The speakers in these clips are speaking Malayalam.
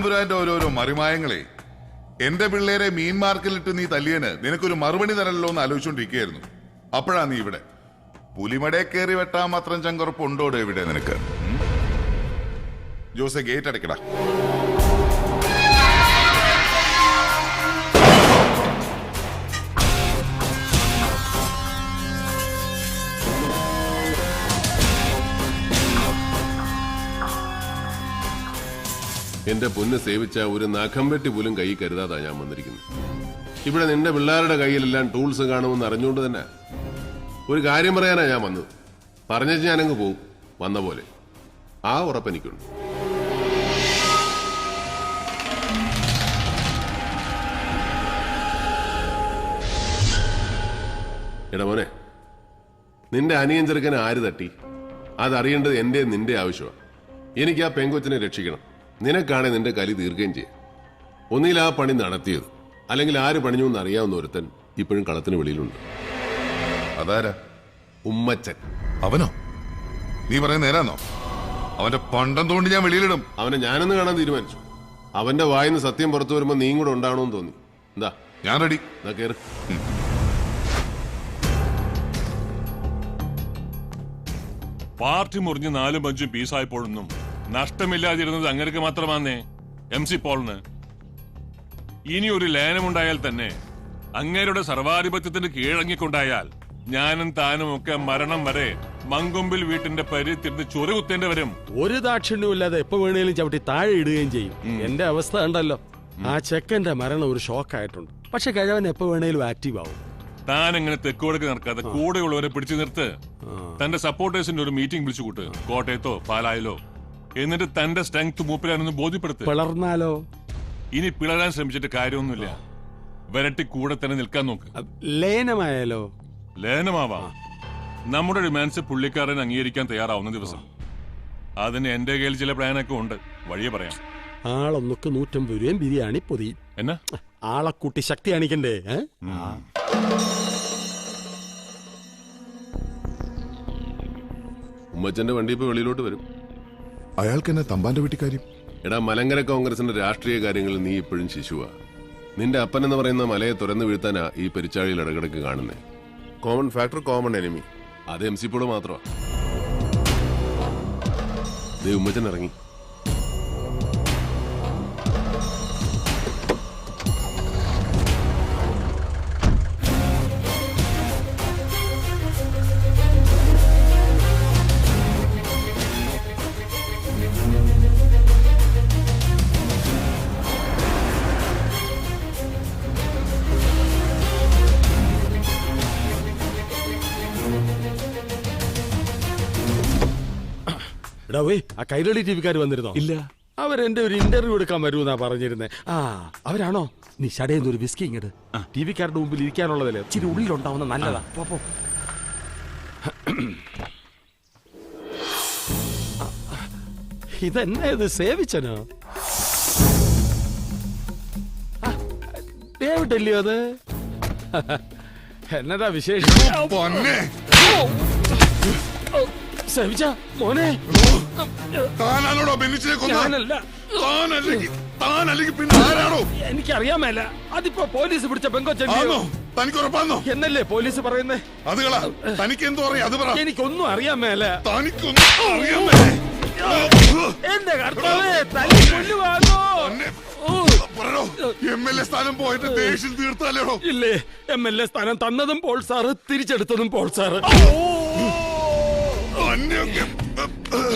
തമ്പുരാന്റെ ഓരോരോ മറിമായങ്ങളെ. എന്റെ പിള്ളേരെ മീൻ മാർക്കറ്റിലിട്ട് നീ തല്ലിയന് നിനക്കൊരു മറുപടി തരല്ലോ എന്ന് ആലോചിച്ചോണ്ടിരിക്കുകയായിരുന്നു. അപ്പോഴാ നീ ഇവിടെ. പുലിമടയെ കയറി വെട്ടാൻ മാത്രം ചങ്കുറപ്പുണ്ടോടെ ഇവിടെ നിനക്ക്? ജോസെ, ഗേറ്റ് അടയ്ക്കടാ. എന്റെ പൊന്ന് സേവിച്ച ഒരു നഖം വെട്ടി പോലും കൈ കരുതാതാ ഞാൻ വന്നിരിക്കുന്നത്. ഇവിടെ നിന്റെ പിള്ളേരുടെ കയ്യിലെല്ലാം ടൂൾസ് കാണുമെന്ന് അറിഞ്ഞുകൊണ്ട് തന്നെ ഒരു കാര്യം പറയാനാ ഞാൻ വന്നത്. പറഞ്ഞേച്ച് ഞാനങ്ങ് പോവും വന്ന പോലെ. ആ ഉറപ്പെനിക്കുണ്ട്. എടാ മോനെ, നിന്റെ അനിയൻ ചെറുക്കനെ ആര് തട്ടി അതറിയേണ്ടത് എന്റെ നിന്റെ ആവശ്യമാണ്. എനിക്ക് ആ പെങ്കൊച്ചിനെ രക്ഷിക്കണം. നിനക്കാണെ നിന്റെ കലി തീർക്കുകയും ചെയ്യാം. ഒന്നിൽ ആ പണി നടത്തിയത്, അല്ലെങ്കിൽ ആര് പണിഞ്ഞു എന്ന് അറിയാവുന്ന ഒരുത്തൻ ഇപ്പോഴും കളത്തിന് വെളിയിലുണ്ട്. അതാരാ? ഉമ്മച്ചൻ. അവനോ? നീ പറയുന്ന നേരാന്നോ? അവന്റെ പണ്ടം തോണ്ടി ഞാൻ വെളിയിലിടും. അവനെ ഞാനൊന്ന് കാണാൻ തീരുമാനിച്ചു. അവന്റെ വായിന്ന് സത്യം പുറത്തു വരുമ്പോ നീയും കൂടെ ഉണ്ടാവണമെന്ന് തോന്നി. എന്താ? ഞാൻ റെഡി. എന്നാ കേറ്. പാർട്ടി മുറിഞ്ഞ് 4-5 പീസായപ്പോഴൊന്നും നഷ്ടമില്ലാതിരുന്നത് അങ്ങനെയൊക്കെ മാത്രമാന്നേ MC പോളിന്. ഇനി ഒരു ലയനമുണ്ടായാൽ തന്നെ അങ്ങേരുടെ സർവാധിപത്യത്തിന് കീഴടങ്ങിക്കൊണ്ടായാൽ ഞാനും താനും ഒക്കെ മരണം വരെ മങ്കൊമ്പിൽ വീട്ടിന്റെ പരിത്തിരുന്ന് ചൊറി കുത്തേണ്ടി വരും. ഒരു ദാക്ഷിണ്യമില്ലാതെ എപ്പോ വേണേലും ചവിട്ടി താഴെ ഇടുകയും ചെയ്യും. എന്റെ അവസ്ഥ ഉണ്ടല്ലോ. ആ ചെക്കന്റെ മരണം ഒരു ഷോക്കായിട്ടുണ്ട്. പക്ഷെ കഴിവൻ എപ്പോ വേണേലും ആക്റ്റീവ് ആവും. താൻ എങ്ങനെ തെക്കോടേക്ക് നടക്കാതെ കൂടെയുള്ളവരെ പിടിച്ചു നിർത്ത്. തന്റെ സപ്പോർട്ടേഴ്സിന്റെ ഒരു മീറ്റിംഗ് വിളിച്ചു കൂട്ട്, കോട്ടയത്തോ പാലായിലോ. എന്നിട്ട് തന്റെ സ്ട്രെങ്ത് മൂപ്പിലാണെന്ന് ബോധ്യപ്പെടുത്ത്. പിളർന്നാലോ? ഇനി പിളരാൻ ശ്രമിച്ചിട്ട് കാര്യമൊന്നുമില്ല. വരട്ടി കൂടെ തന്നെ നിൽക്കാൻ നോക്ക്. ലയനമായാലോ? ലയനമാവാം. നമ്മുടെ ഡിമാൻഡ്സ് പുള്ളിക്കാരൻ അംഗീകരിക്കാൻ തയ്യാറാവുന്ന ദിവസം. അതിന് എന്റെ കയ്യിൽ ചില പ്ലാനൊക്കെ ഉണ്ട്. വഴിയെ പറയാം. ആളൊന്നൊക്കെ 150 രൂപയും ബിരിയാണി പൊതി. എന്നാ ആളെ കൂട്ടി ശക്തി കാണിക്കണ്ടേ? ഉമ്മച്ചന്റെ വണ്ടി ഇപ്പൊ വെളിയിലോട്ട് വരും. അയാൾക്ക് എന്നെ തമ്പാന്റെ വീട്ടിക്കാര്യം. എടാ, മലങ്കര കോൺഗ്രസിന്റെ രാഷ്ട്രീയ കാര്യങ്ങളിൽ നീ ഇപ്പോഴും ശിശുവാ. നിന്റെ അപ്പൻ എന്ന് പറയുന്ന മലയെ തുറന്നു വീഴ്ത്താനാ ഈ പെരിച്ചാഴിയിൽ ഇടകിടക്ക് കാണുന്നേ. Common factor, common enemy. അത് MC പോള് മാത്രമാ. ഉമ്മച്ചൻ ഇറങ്ങി. ആ കൈരളി ടിവിക്കാർ വന്നിരുന്നോ? ഇല്ല. അവരെന്റെ ഒരു ഇന്റർവ്യൂ എടുക്കാൻ വരുമെന്നാ പറഞ്ഞിരുന്നേ. അവരാണോ? നീ ഷടേന്ന് ഒരു വിസ്കി ഇങ്ങട്. ടിവിക്കാരുടെ മുമ്പിൽ ഇരിക്കാനുള്ളതല്ലേ, ഇച്ചിരി ഉള്ളിലുണ്ടാവുന്ന നല്ലതാ. പോ. ഇതെന്നാ ഇത്? സേവിച്ചനോ? ഡേവിഡല്ലയോ അത്? എന്നതാ വിശേഷം? സേവിച്ച മോനെ, താനാണോടോ ബെന്നിച്ചിനെ കൊന്നത്? എനിക്കറിയാമല്ല. അതിപ്പോ പോലീസ് പിടിച്ച പെങ്കൊച്ചോ? തനിക്ക് ഉറപ്പാന്നോ? എന്നല്ലേ പോലീസ് പറയുന്നേ? അത് കളാ. തനിക്ക് എന്തോ അറിയാം, അത് പറ. എനിക്കൊന്നും അറിയാൻ മേല. തനിക്കൊന്നും അറിയാൻ മേലേ? എന്റെ കർത്താവേ, തല്ലി കൊല്ലുവാണോ? MLA സ്ഥാനം പോയിട്ട് ദേഷ്യം തീർത്താലോ? ഇല്ലേ, MLA സ്ഥാനം തന്നതും പോൾ സാറ്, തിരിച്ചെടുത്തതും പോൾ സാറ്.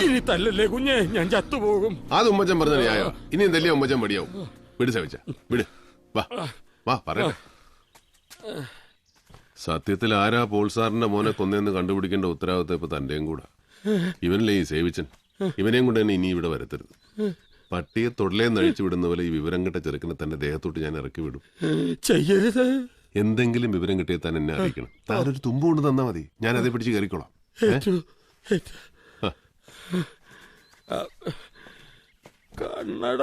ഇനി തല്ലല്ലേ കുഞ്ഞെ, ഞാൻ ചത്തുപോകും. അത് ഉമ്മച്ചൻ പറഞ്ഞ ന്യായം. ഇനിയും തല്ലിയ ഉമ്മച്ചൻ മടിയാവും. വിട് സേവിച്ച, വിട്. വാ പറയട്ടെ. സത്യത്തിൽ ആരാ പോൾ സാറിന്റെ മോനെ കൊന്നെന്ന് കണ്ടുപിടിക്കേണ്ട ഉത്തരവാദിത്തം ഇപ്പൊ തന്റെയും കൂടെ. ഇവനല്ലേ ഈ സേവിച്ചൻ. ഇവനെയും കൊണ്ട് തന്നെ ഇനി ഇവിടെ വരത്തരുത്. പട്ടിയെ തൊടലേന്ന് അഴിച്ചു വിടുന്ന പോലെ ഈ വിവരം കിട്ട ചെറുക്കിനെ തന്റെ ദേഹത്തോട്ട് ഞാൻ ഇറക്കി വിടും. ചെയ്യരുത്. എന്തെങ്കിലും വിവരം കിട്ടിയാൽ താൻ എന്നെ അറിയിക്കണം. താനൊരു തുമ്പ് കൊണ്ട് തന്നാ മതി, ഞാൻ അതേ പിടിച്ച് കയറിക്കോളാം. കണ്ണട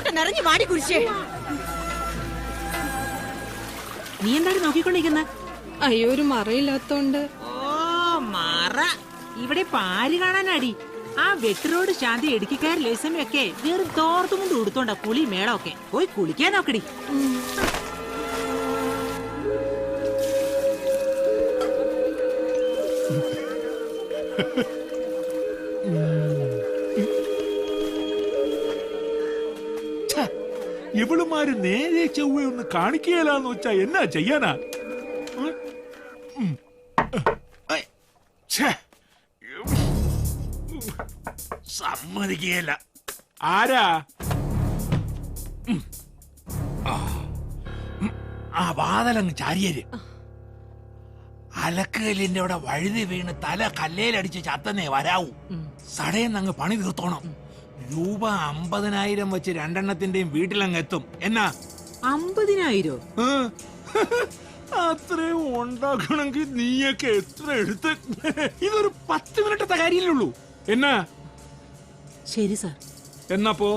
ഇങ്ങോട്ട് നിറഞ്ഞു വാടി കുരിശേ. നീ എന്താണ് നോക്കിക്കൊണ്ടിരിക്കുന്ന? അയ്യോ, ഒരു മറയില്ലാത്തോണ്ട്. ഓ മറ, ഇവിടെ പാല് കാണാനാടി. ആ വെട്ടിറോഡ് ശാന്തി ഇടുക്കിക്കാർ ലേസമയൊക്കെ വെറും തോർത്തും കൊണ്ട് ഉടുത്തോണ്ടാ കുളി മേളമൊക്കെ. പോയി കുളിക്കാൻ നോക്കടി. ഇവളുമാര് നേരെ ചൊവ്വ ഒന്ന് കാണിക്കുകയില്ലാന്ന് വെച്ചാ എന്നാ ചെയ്യാനാ? സമ്മതിക്കുകയില്ല. ആരാ? ആ വാതലങ്ങ് ചാരിയര് അലക്കുകല്ലിന്റെ അവിടെ വഴുതി വീണ് തല കല്ലേലടിച്ച് ചത്തന്നേ വരാവൂ. സടയെന്നങ്ങ് പണി തീർത്തോണം. രൂപ 50,000 വെച്ച് രണ്ടെണ്ണത്തിന്റെയും വീട്ടിലങ്ങ് എത്തും. എന്നാ 50,000? അത്രയും ഉണ്ടാക്കണമെങ്കിൽ നീയൊക്കെ എത്ര എടുത്ത്? ഇതൊരു 10 മിനിറ്റത്തെ കാര്യമില്ലുള്ളൂ. എന്നാ ശരി സാർ. എന്നപ്പോ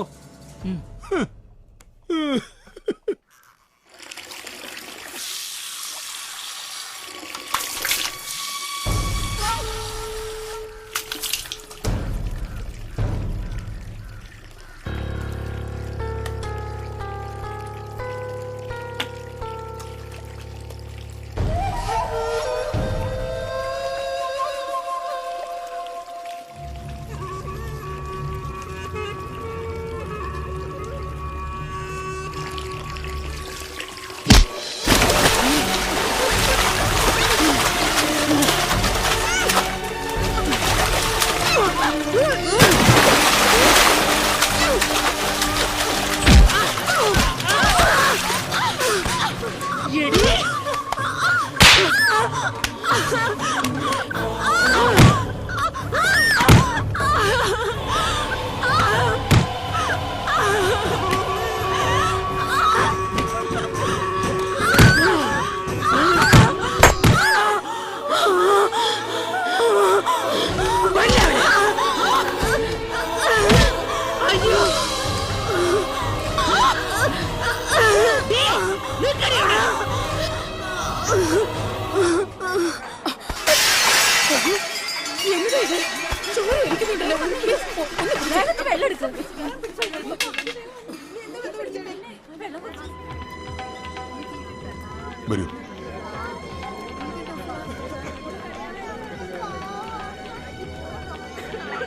വരൂ.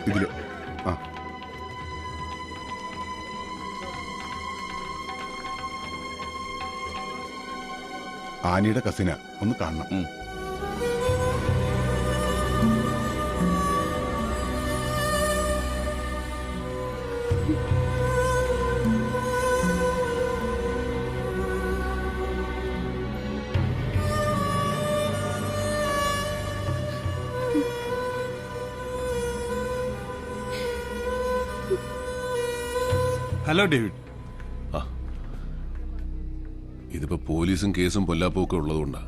ഇതില് ആനിയുടെ കസിന ഒന്ന് കാണണം. Hello David. ഇതിപ്പോ പോലീസും കേസും പൊല്ലാപ്പൊക്കെ ഉള്ളതുകൊണ്ടാ.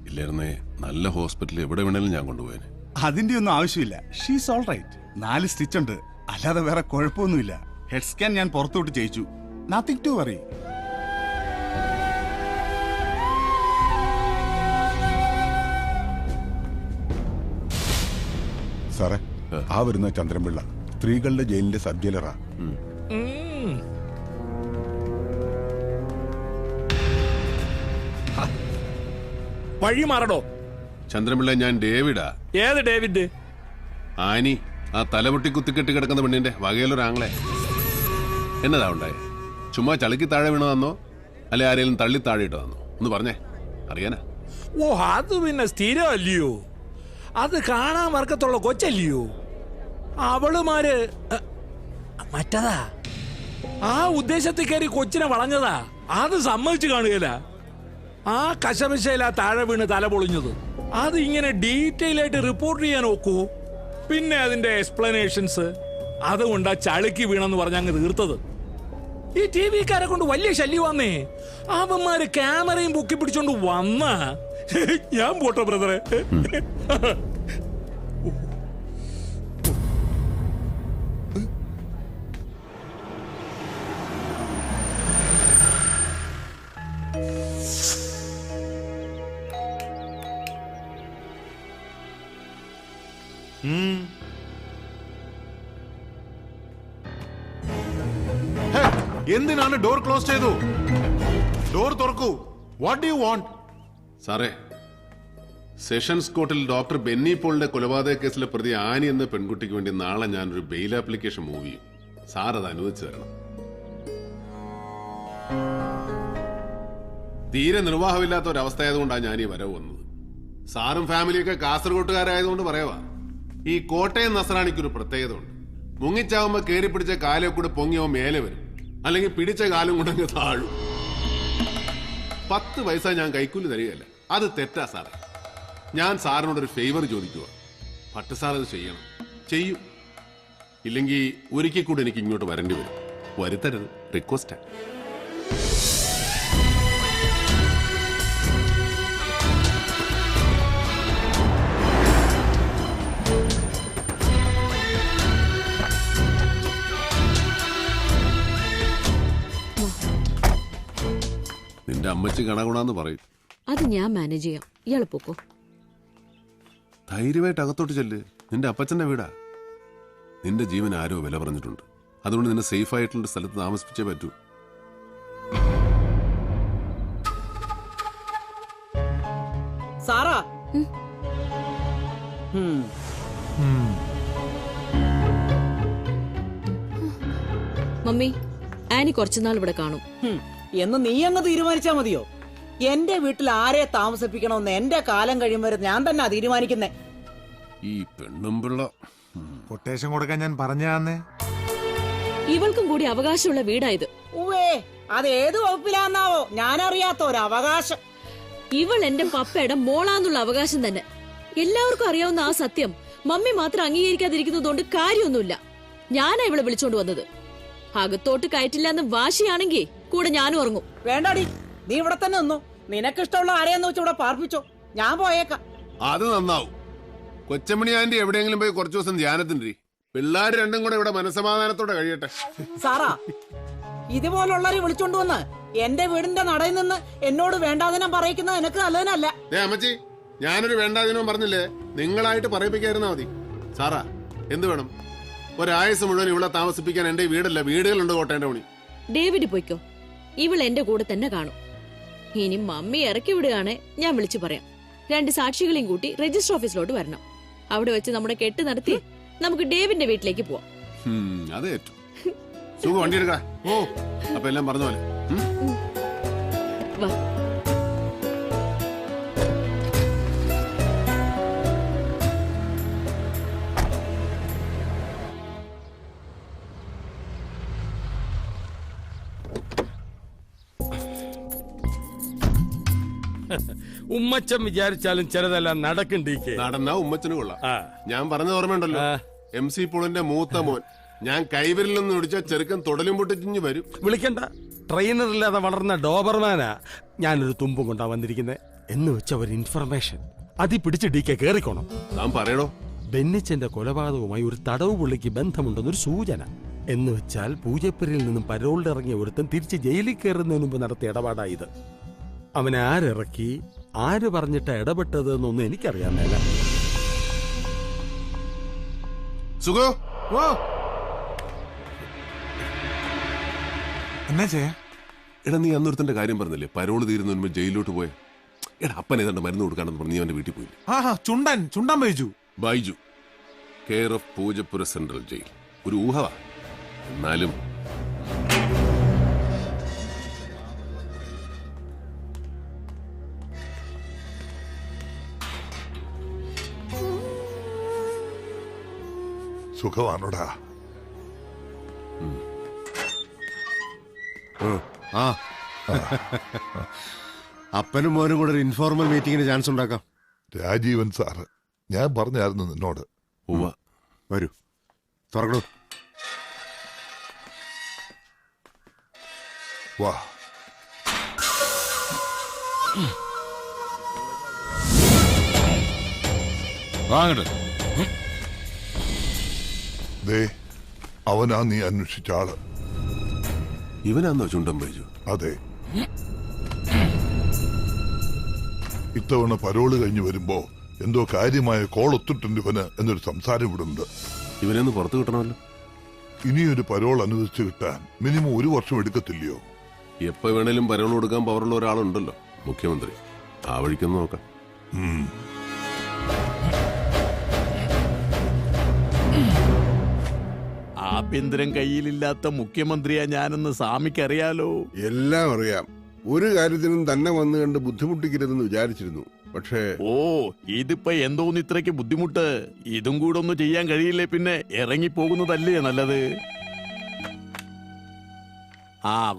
ഇല്ലായിരുന്നേ നല്ല ഹോസ്പിറ്റലിൽ എവിടെ വേണേലും ഞാൻ കൊണ്ടുപോയേനെ. അതിന്റെ ഒന്നും ആവശ്യമില്ല. She's all right. 4 സ്റ്റിച്ച് ഉണ്ട്, അല്ലാതെ വേറെ കുഴപ്പമൊന്നുമില്ല. ഹെഡ് സ്കാൻ ഞാൻ പുറത്തോട്ട് ചെയ്യിച്ചു. Nothing to worry. സാറേ, ആ വരുന്ന ചന്ദ്രൻപിള്ള സ്ത്രീകളുടെ ജയിലിന്റെ സബ് ജയിലറാ. വഴി മാറടോ. ചന്ദ്രൻപിള്ള, ഞാൻ ഡേവിഡാ. ഏത് ഡേവിഡ്? ആനി, ആ തലപൊട്ടി കുത്തിക്കെട്ടി കിടക്കുന്ന പെണ്ണിന്റെ വകയിലൊരാങ്ങളെ. എന്നതാ ഉണ്ടായേ? ചുമ്മാ ചളിക്ക് താഴെ വീണതാന്നോ അല്ലെ ആരെങ്കിലും തള്ളി താഴെ ഇട്ടതാന്നോ? ഒന്ന് പറഞ്ഞേ, അറിയാനാ. ഓ, അത് പിന്നെ സ്ഥിരമല്ലയോ. അത് കാണാൻ വർക്കത്തുള്ള കൊച്ചല്ലയോ. അവളുമാര് മറ്റതാ. ആ ഉദ്ദേശത്തിൽ കയറി കൊച്ചിനെ വളഞ്ഞതാ. അത് സമ്മതിച്ചു കാണുകയില്ല. ആ കശപശയിലാ താഴെ വീണ് തല പൊളിഞ്ഞത്. അത് ഇങ്ങനെ ഡീറ്റെയിൽ ആയിട്ട് റിപ്പോർട്ട് ചെയ്യാൻ നോക്കൂ. പിന്നെ അതിന്റെ എക്സ്പ്ലനേഷൻസ്. അതുകൊണ്ടാ ചളിക്ക് വീണെന്ന് പറഞ്ഞ അങ്ങ് തീർത്തത്. ഈ ടി വിക്കാരെ കൊണ്ട് വലിയ ശല്യം വന്നേ. അവന്മാര് ക്യാമറയും പൊക്കി പിടിച്ചോണ്ട് വന്ന ഞാൻ പോട്ടോ ബ്രദറെ. എന്തിനാണ് ഡോർ ക്ലോസ് ചെയ്തു? ഡോർ തുറക്കൂ. What do you want? സാറേ, സെഷൻസ് കോർട്ടിൽ ഡോക്ടർ ബെന്നി പോളിന്റെ കൊലപാതക കേസിലെ പ്രതി ആനി എന്ന പെൺകുട്ടിക്ക് വേണ്ടി നാളെ ഞാനൊരു ബെയിൽ ആപ്ലിക്കേഷൻ മൂവ് ചെയ്യും. സാർ അത് അനുവദിച്ചു തരണം. തീരെ നിർവാഹമില്ലാത്ത ഒരവസ്ഥയായതുകൊണ്ടാണ് ഞാൻ ഈ വരവ് വന്നത്. സാറും ഫാമിലിയൊക്കെ കാസർഗോട്ടുകാരായതുകൊണ്ട് പറയവാ. ഈ കോട്ടയം നസ്രാണിക്കൊരു പ്രത്യേകത ഉണ്ട്. മുങ്ങിച്ചാവുമ്പോ കയറി പിടിച്ച കാലം കൂടെ പൊങ്ങിയോ മേലെ വരും, അല്ലെങ്കിൽ പിടിച്ച കാലം കൊണ്ടങ്ങ് താഴും. 10 പൈസ ഞാൻ കൈക്കൂലി തരികയല്ല. അത് തെറ്റാ സാറേ. ഞാൻ സാറിനോടൊരു ഫേവർ ചോദിക്കുക. ഭട്ട് സാർ അത് ചെയ്യണം. ചെയ്യൂ. ഇല്ലെങ്കിൽ ഒരിക്കൽ കൂടെ എനിക്ക് ഇങ്ങോട്ട് വരേണ്ടി വരും. വരുത്തരുത്. റിക്വസ്റ്റാ. നിന്റെ അമ്മച്ചി കണകുണാന്ന് പറയും. അത് ഞാൻ മാനേജ് ചെയ്യാം. ഇയാള് പോക്കോ. ധൈര്യമായിട്ട് അകത്തോട്ട് ചെല്ല്. നിന്റെ അപ്പച്ചന്റെ വീടാ. നിന്റെ ജീവൻ ആരോ വില പറഞ്ഞിട്ടുണ്ട്. അതുകൊണ്ട് നിന്നെ സേഫ് ആയിട്ടുള്ള സ്ഥലത്ത് താമസിപ്പിച്ചേ പറ്റൂ. സാറാ, മമ്മി, ആനി കുറച്ചുനാൾ ഇവിടെ കാണും. എന്ന് നീ അങ്ങ് തീരുമാനിച്ചാ മതിയോ? എന്റെ വീട്ടിൽ ആരെ താമസിപ്പിക്കണമെന്ന് എന്റെ കാലം കഴിയും വരെ ഞാൻ തന്നെ തീരുമാനിക്കുന്നേ. ഈ പെണ്ണും പിള്ള കൊട്ടേഷൻ കൊടുക്കാൻ ഞാൻ പറഞ്ഞാന്നേ. ഇവൾക്കും കൂടി അവകാശമുള്ള വീടായത്. ഉവേ, അത് ഏത് വകുപ്പിലാന്നാവോ ഞാനറിയാത്ത ഒരു അവകാശം. ഇവൾ എന്റെ പപ്പയുടെ മോളാന്നുള്ള അവകാശം തന്നെ. എല്ലാവർക്കും അറിയാവുന്ന ആ സത്യം മമ്മി മാത്രം അംഗീകരിക്കാതിരിക്കുന്നതുകൊണ്ട് കാര്യമൊന്നുമില്ല. ഞാനാ ഇവളെ വിളിച്ചോണ്ട് വന്നത്. അകത്തോട്ട് കയറ്റില്ലാന്ന് വാശിയാണെങ്കിൽ കൂടെ ഞാനും ഇറങ്ങും. വേണ്ടാടി, നീ ഇവിടെ തന്നെ നിന്നു. നിനക്കിഷ്ടമുള്ള ആരെയെന്ന് വെച്ച് ഇവിടെ പാർപ്പിച്ചോ. ഞാൻ പോയേക്കാം. അത് നന്നാവും. കൊച്ചമണി ആന്റി എവിടെയെങ്കിലും പോയി കുറച്ചു ദിവസം ധ്യാനത്തിൻ്റെ. പിള്ളേർ രണ്ടും കൂടെ ഇവിടെ മനസമാധാനത്തോടെ കഴിയട്ടെ. സാറാ, ഇതുപോലുള്ളവരെ വിളിച്ചോണ്ട് വന്ന് എന്റെ വീടിന്റെ നടയിൽ നിന്ന് എന്നോട് വേണ്ടാതിനം പറയിക്കുന്നത് എനിക്ക് നല്ലതിനല്ല. അമ്മച്ചി, ഞാനൊരു വേണ്ടാതിനവും പറഞ്ഞില്ലേ. നിങ്ങളായിട്ട് പറയിപ്പിക്കായിരുന്നാ മതി. സാറാ, എന്ത് വേണം? ഒരായുസ് മുഴുവൻ ഇവിടെ താമസിപ്പിക്കാൻ എന്റെ വീടല്ല, വീടുകളുണ്ട് കോട്ടേന്റെ പണി. ഡേവിഡ് പോയിക്കോ. ഇവൾ എന്റെ കൂടെ തന്നെ കാണും. ഇനി മമ്മി ഇറക്കി വിടുകയാണെ ഞാൻ വിളിച്ചു പറയാം. 2 സാക്ഷികളെയും കൂട്ടി രജിസ്റ്റർ ഓഫീസിലോട്ട് വരണം. അവിടെ വെച്ച് നമ്മുടെ കെട്ട് നടത്തി നമുക്ക് ഡേവിഡിന്റെ വീട്ടിലേക്ക് പോവാം. അത് ഏറ്റു. സുഖം, വണ്ടി എടുക്കാം. ഓ, അപ്പൊ എല്ലാം പറഞ്ഞ പോലെ. വാ. ഉമ്മച്ചൻ വിചാരിച്ചാലും ചിലതെല്ലാം നടക്കണ്ടീക്കേ. നടന്നാ ഉമ്മച്ചന് കൊള്ളാം. ഞാൻ പറഞ്ഞ ഓർമ്മയുണ്ടല്ലോ, MC പോളിന്റെ മൂത്ത മോൻ. ഞാൻ കൈവരിൽ നിന്ന് വിളിച്ച ചെറുക്കൻ തൊടലും പൊട്ടിച്ചിഞ്ഞ് വരും. വിളിക്കണ്ട, ട്രെയിനറില്ലാതെ വളർന്ന ഡോബർമാനാ. ഞാനൊരു തുമ്പും കൊണ്ടാ വന്നിരിക്കുന്നത് എന്ന് വെച്ച ഒരു ഇൻഫർമേഷൻ അതി പിടിച്ച് DK കേറിക്കോണം. താൻ പറയണോ? ബെന്നിച്ചന്റെ കൊലപാതകവുമായി ഒരു തടവ് പുള്ളിക്ക് ബന്ധമുണ്ടെന്നൊരു സൂചന. എന്ന് വെച്ചാൽ പൂജപ്പുരയിൽ നിന്നും പരോളിലിറങ്ങിയ ഒരുത്തൻ തിരിച്ച് ജയിലിൽ കയറുന്നതിന് മുമ്പ് നടത്തിയ ഇടപാടായത്. അവനെ ആരിറക്കി, ആര് പറഞ്ഞിട്ട് ഇടപെട്ടത് എന്നൊന്നും എനിക്കറിയാൻ മേല. സുഖോ, എന്നാ ചെയ്യാ? എടാ, നീ അന്നൊരുത്തന്റെ കാര്യം പറഞ്ഞില്ലേ, പരോള് തീരുന്ന മുൻപ് ജയിലിലോട്ട് പോയ. എടാ, അപ്പൻ ഏതാണ്ട് മരുന്ന് കൊടുക്കാണെന്ന് പറഞ്ഞ് നീ അവന്റെ വീട്ടിൽ പോയില്ലേ? ചുണ്ടാൻ Baiju, care of Poojappura central jail. ഒരു ഊഹവാ, എന്നാലും സുഖമാണോടാ? അപ്പനും മോനും കൂടെ ഒരു ഇൻഫോർമൽ മീറ്റിംഗിന് ചാൻസ് ഉണ്ടാക്കാം. രാജീവൻ സാറ്, ഞാൻ പറഞ്ഞായിരുന്നു നിന്നോട്. വരൂ, തുറക്കണു. വാ. ദേ, അവനാ നീ അന്വേഷിച്ച ആള്. ഇവനാന്നോ ചുണ്ടൻ ബൈജു? അതെ. ഇത്തവണ പരോള് കഴിഞ്ഞ് വരുമ്പോ എന്തോ കാര്യമായ കോൾ ഒത്തിട്ടുണ്ട് ഇവന് എന്നൊരു സംസാരം ഇവിടെ ഉണ്ട്. ഇവനൊന്ന് പുറത്തു കിട്ടണമല്ലോ. ഇനിയൊരു പരോൾ അനുവദിച്ചു കിട്ടാൻ മിനിമം 1 വർഷം എടുക്കത്തില്ലയോ? എപ്പോ വേണേലും പരോൾ കൊടുക്കാൻ പവറുള്ള ഒരാളുണ്ടല്ലോ, മുഖ്യമന്ത്രി. ആ വഴിക്കൊന്ന് നോക്കാം. ആഭ്യന്തരം കയ്യിലില്ലാത്ത മുഖ്യമന്ത്രിയാ ഞാനെന്ന് സ്വാമിക്കറിയാലോ. എല്ലാം അറിയാം. ഒരു കാര്യത്തിനും തന്നെ വന്നു കണ്ട് ബുദ്ധിമുട്ടിക്കരുതെന്ന് വിചാരിച്ചിരുന്നു. പക്ഷേ ഇതിപ്പോ എന്തോന്ന് ഇത്രയ്ക്ക് ബുദ്ധിമുട്ട്? ഇതും കൂടെ ഒന്ന് ചെയ്യാൻ കഴിയില്ലേ പിന്നെ ഇറങ്ങിപ്പോകുന്നതല്ലേ നല്ലത്.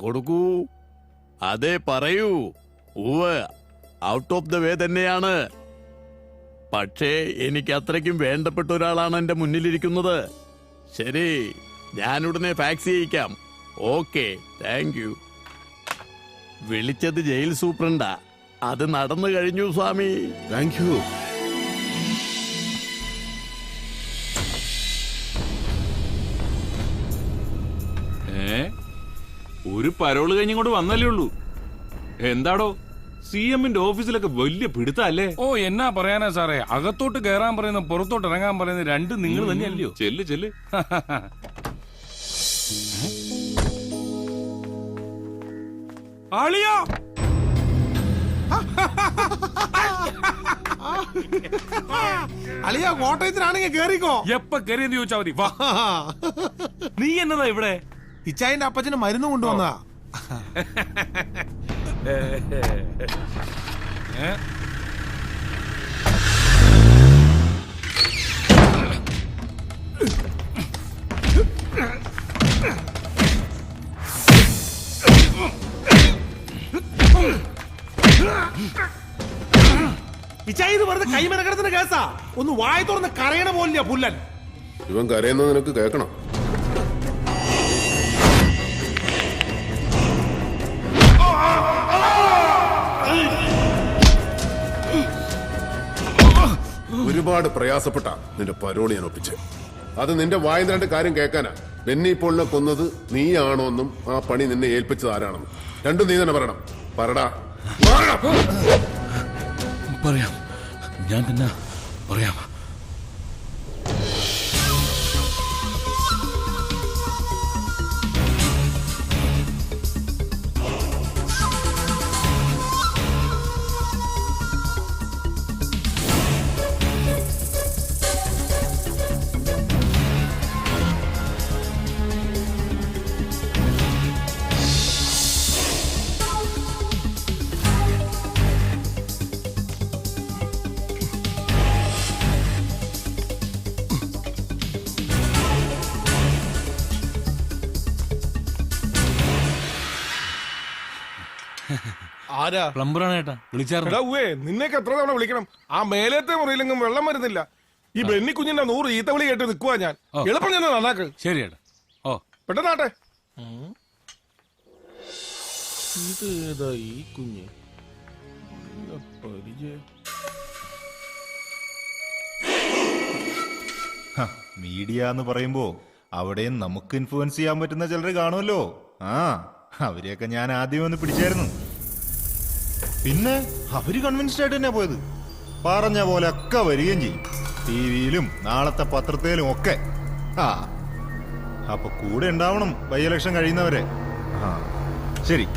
കൊടുക്കൂ. അതെ, പറയൂ. ഔട്ട് ഓഫ് ദ വേ തന്നെയാണ്. പക്ഷേ എനിക്ക് അത്രയ്ക്കും വേണ്ടപ്പെട്ട ഒരാളാണ് എന്റെ മുന്നിലിരിക്കുന്നത്. ശരി, ഞാനുടനെ ഫാക്സ് ചെയ്യിക്കാം. Okay, thank you. വിളിച്ചത് ജയിൽ സൂപ്രണ്ടാ. അത് നടന്നു കഴിഞ്ഞു സ്വാമി. Thank you. ഒരു പരോള് കഴിഞ്ഞിങ്ങോട്ട് വന്നല്ലേ ഉള്ളൂ. എന്താടോ CM-ന്റെ ഓഫീസിലൊക്കെ വലിയ പിടുത്തല്ലേ? എന്നാ പറയാനാ സാറേ, അകത്തോട്ട് കയറാൻ പറയുന്ന പുറത്തോട്ട് ഇറങ്ങാൻ പറയുന്ന രണ്ടും നിങ്ങൾ തന്നെയല്ലയോ? ചെല്ല് ചെല്ല്. ആളിയാ, അളിയാ കോട്ടയത്തിനാണെങ്കിൽ കേറിക്കോ. എപ്പ കയറിയെന്ന് ചോദിച്ചാ മതി. നീ എന്നതാ ഇവിടെ? ഇച്ചായന്റെ അപ്പച്ചന് മരുന്ന് കൊണ്ടുവന്നാ. ഇച്ചായി ഇത് വെറുതെ കൈമനക്കടത്തിന് കേസാ. ഒന്ന് വായ തുറന്ന് കരയണ പോലില്ല പുല്ലൻ. ഇവൻ കരയുന്നത് നിനക്ക് കേൾക്കണം. ഒരുപാട് പ്രയാസപ്പെട്ട നിന്റെ പരോളി ഞാൻ ഒപ്പിച്ച്. അത് നിന്റെ വായിൽ രണ്ട് കാര്യം കേൾക്കാനാ. ബെന്നി പോളിനെ കൊന്നത് നീയാണോന്നും ആ പണി നിന്നെ ഏൽപ്പിച്ചത് ആരാണെന്നും രണ്ടും നീ തന്നെ പറയണം. പറടാ. പറയാം, ഞാൻ തന്നെ പറയാം. ആരാ? പ്ലംബറാണ് ഏട്ടാ. വിളിച്ചായിരുന്നു. നിന്നേക്ക് എത്ര തവണ വിളിക്കണം? ആ മേലത്തെ മുറിയിലെങ്കിലും വെള്ളം വരുന്നില്ല. ഈ ബെന്നി കുഞ്ഞിന്റെ 100 ഈത്തവിളി കേട്ട് നിൽക്കുവാ ഞാൻ. എളുപ്പം ഞാൻ നന്നാക്ക്. ശരി ഏട്ടാ. പെട്ടെന്നാട്ടെ. ഇത് ഏതാ ഈ കുഞ്ഞ്? മീഡിയ എന്ന് പറയുമ്പോ അവിടെയും നമുക്ക് ഇൻഫ്ലുവൻസ് ചെയ്യാൻ പറ്റുന്ന ചിലർ കാണുമല്ലോ. അവരെയൊക്കെ ഞാൻ ആദ്യം ഒന്ന് പിടിച്ചായിരുന്നു. പിന്നെ അവര് കൺവിൻസ്ഡ് ആയിട്ട് തന്നെ പോയത്. പറഞ്ഞ പോലെ ഒക്കെ വരികയും ചെയ്യും, ടിവിയിലും നാളത്തെ പത്രത്തിലും ഒക്കെ. അപ്പൊ കൂടെ ഉണ്ടാവണം ബൈ ഇലക്ഷൻ കഴിയുന്നവരെ. ശരി.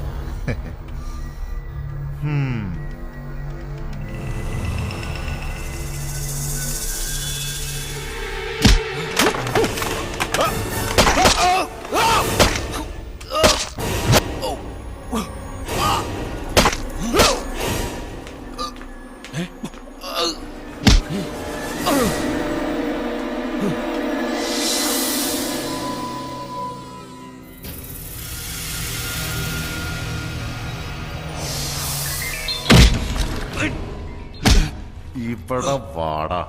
ഇവിടെ വാടാ.